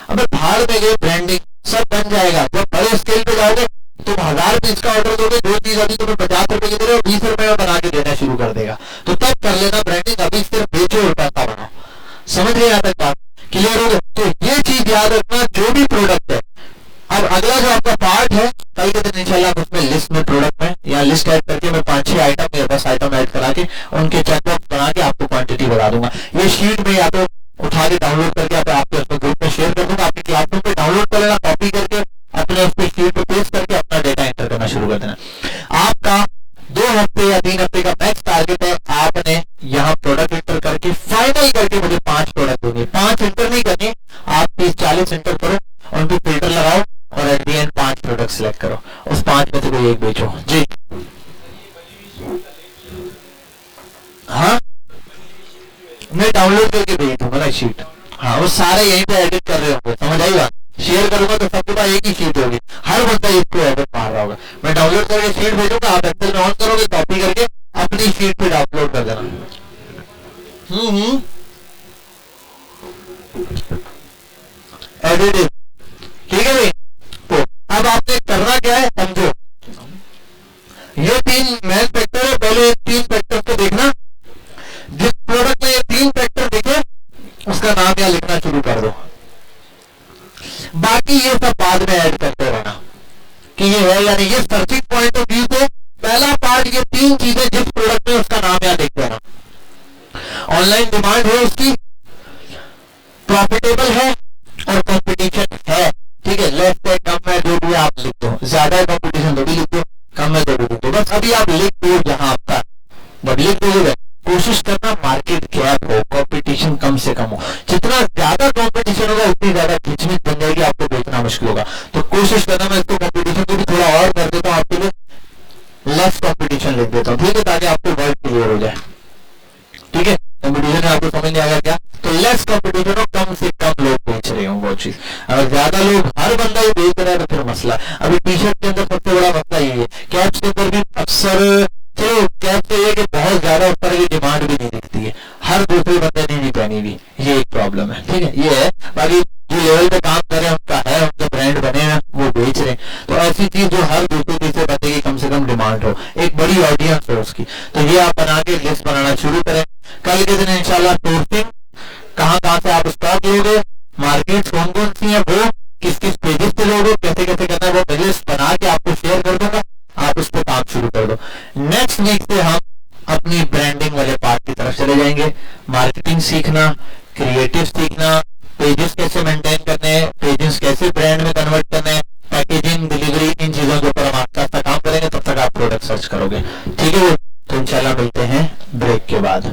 अब भाड़ में गए, ब्रांडिंग सब बन जाएगा, जब बड़े स्केल पे जाओगे तुम 1000 पीस का ऑर्डर दोगे, जो चीज अभी तुम्हें 50 रुपए की दे रहे हो 20 रुपए में बना के देना शुरू कर देगा, तो तब कर लेना ब्रांडिंग, अभी सिर्फ बेचो और पैसा बनाओ। समझ रहे यहाँ तक बात? क्लियर हो गया? तो ये चीज याद रखना, जो भी प्रोडक्ट है। अब अगला जो आपका पार्ट है कल के दिन इंशाल्लाह उसमें लिस्ट में प्रोडक्ट में या लिस्ट ऐड करके मैं 5-6 आइटम या 10 आइटम ऐड करा के उनके चेकबॉक्स बना के आपको क्वांटिटी बता दूंगा। ये शीट में या तो उठा के डाउनलोड करके आपके अपने ग्रुप में शेयर कर दूंगा, आपकी क्लासरूम पे डाउनलोड कर लेना, कॉपी करके अपने उस शीट पे पेस्ट करके अपना डेटा एंटर करना शुरू कर देना। आपका 2 हफ्ते या 3 हफ्ते का मैक्स टारगेट है, आपने यहाँ प्रोडक्ट एंटर करके फाइनल करके मुझे 5 प्रोडक्ट देंगे, 5 एंटर नहीं करनी, आप 30-40 एंटर करो, उनको फिल्टर लगाओ और at the and 5 product select करो, उस 5 में से कोई एक बेचो जी। हाँ, मैं डाउनलोड करके भेज दूंगा ना शीट, हाँ वो सारे यहीं पे एडिट कर रहे होंगे, समझ आई बात? शेयर करूंगा तो सबके पास एक ही शीट होगी, हर बंदा इसको एडिट मार रहा होगा। मैं डाउनलोड करके शीट भेजूंगा, आप एक्सेल में ऑन करोगे, कॉपी करके अपनी शीट पे डाउनलोड कर देना। एडिटिंग, ठीक है भाई। तो अब आपने करना क्या है समझो, ये 3 मेन फैक्टर है, पहले ये 3 फैक्टर को देखना। जिस प्रोडक्ट में ये 3 फैक्टर दिखे उसका नाम यहाँ लिखना शुरू कर दो, बाकी ये सब बाद में ऐड करते रहना कि ये है या नहीं। ये सर्चिंग पॉइंट ऑफ व्यू से पहला पार्ट, ये 3 चीजें जिस प्रोडक्ट में उसका नाम यहाँ लिख देना। ऑनलाइन डिमांड है उसकी, प्रॉफिटेबल है और कंपटीशन है, ठीक है। लेस है, कम है, जो भी आप लिख दो, ज्यादा है कंपटीशन तो भी लिख दो, कम है तो भी लिख दो, बस अभी आप लिख दो जहां आपका। जब लिख दोगे कोशिश करना मार्केट गैप हो, कंपटीशन कम से कम हो। जितना ज्यादा कंपटीशन होगा उतनी ज्यादा खिचमिच बन जाएगी, आपको बेचना मुश्किल होगा। तो कोशिश करना, मैं इसको कंपटीशन को भी थोड़ा और कर देता हूँ आपके लिए, लेस कंपटीशन लिख देता हूँ, ठीक है, ताकि आपको वर्ड क्लियर हो जाए, ठीक है। कंपटीशन आपको समझ नहीं आएगा क्या, तो लेस कंपटीशन हो, कम से कम लोग बेच रहे हो वो चीज। अगर ज्यादा लोग, हर बंदा ही बेच रहा है तो फिर मसला। अभी टी शर्ट के अंदर सबसे बड़ा मसला ये है, कैप्स के अंदर भी अक्सर, चलो कैप तो ये कि बहुत ज्यादा उस तरह की डिमांड भी नहीं दिखती है, हर दूसरे बंदे ने नहीं पहनी हुई, ये एक प्रॉब्लम है, ठीक है, ये है। बाकी जो लेवल पे काम कर रहे हैं उनका है, उनके ब्रांड बने हैं, वो बेच रहे हैं, तो ऐसी चीज जो हर दूसरे तीसरे बंदे की कम से कम डिमांड हो, एक बड़ी ऑडियंस हो उसकी, तो ये आप बना के लिस्ट बनाना शुरू करें। कल के दिन इंशाल्लाह सोर्सिंग, कहाँ से आप स्टॉक लोगे, मार्केट कौन कौन सी है, वो किस किस पेजेस पे लोगे, कैसे कैसे करना है, वो लिस्ट बना के आपको शेयर कर दूंगा, आप उस पर काम शुरू कर दो। नेक्स्ट वीक से हम अपनी ब्रांडिंग वाले पार्ट की तरफ चले जाएंगे। मार्केटिंग सीखना, क्रिएटिव सीखना, पेजेस कैसे मेंटेन करने हैं, पेजेस कैसे ब्रांड में कन्वर्ट करने हैं, पैकेजिंग, डिलीवरी, इन चीजों के ऊपर हम आस्ता काम करेंगे। तब तक आप प्रोडक्ट सर्च करोगे, ठीक है। तो इंशाल्लाह मिलते हैं ब्रेक के बाद।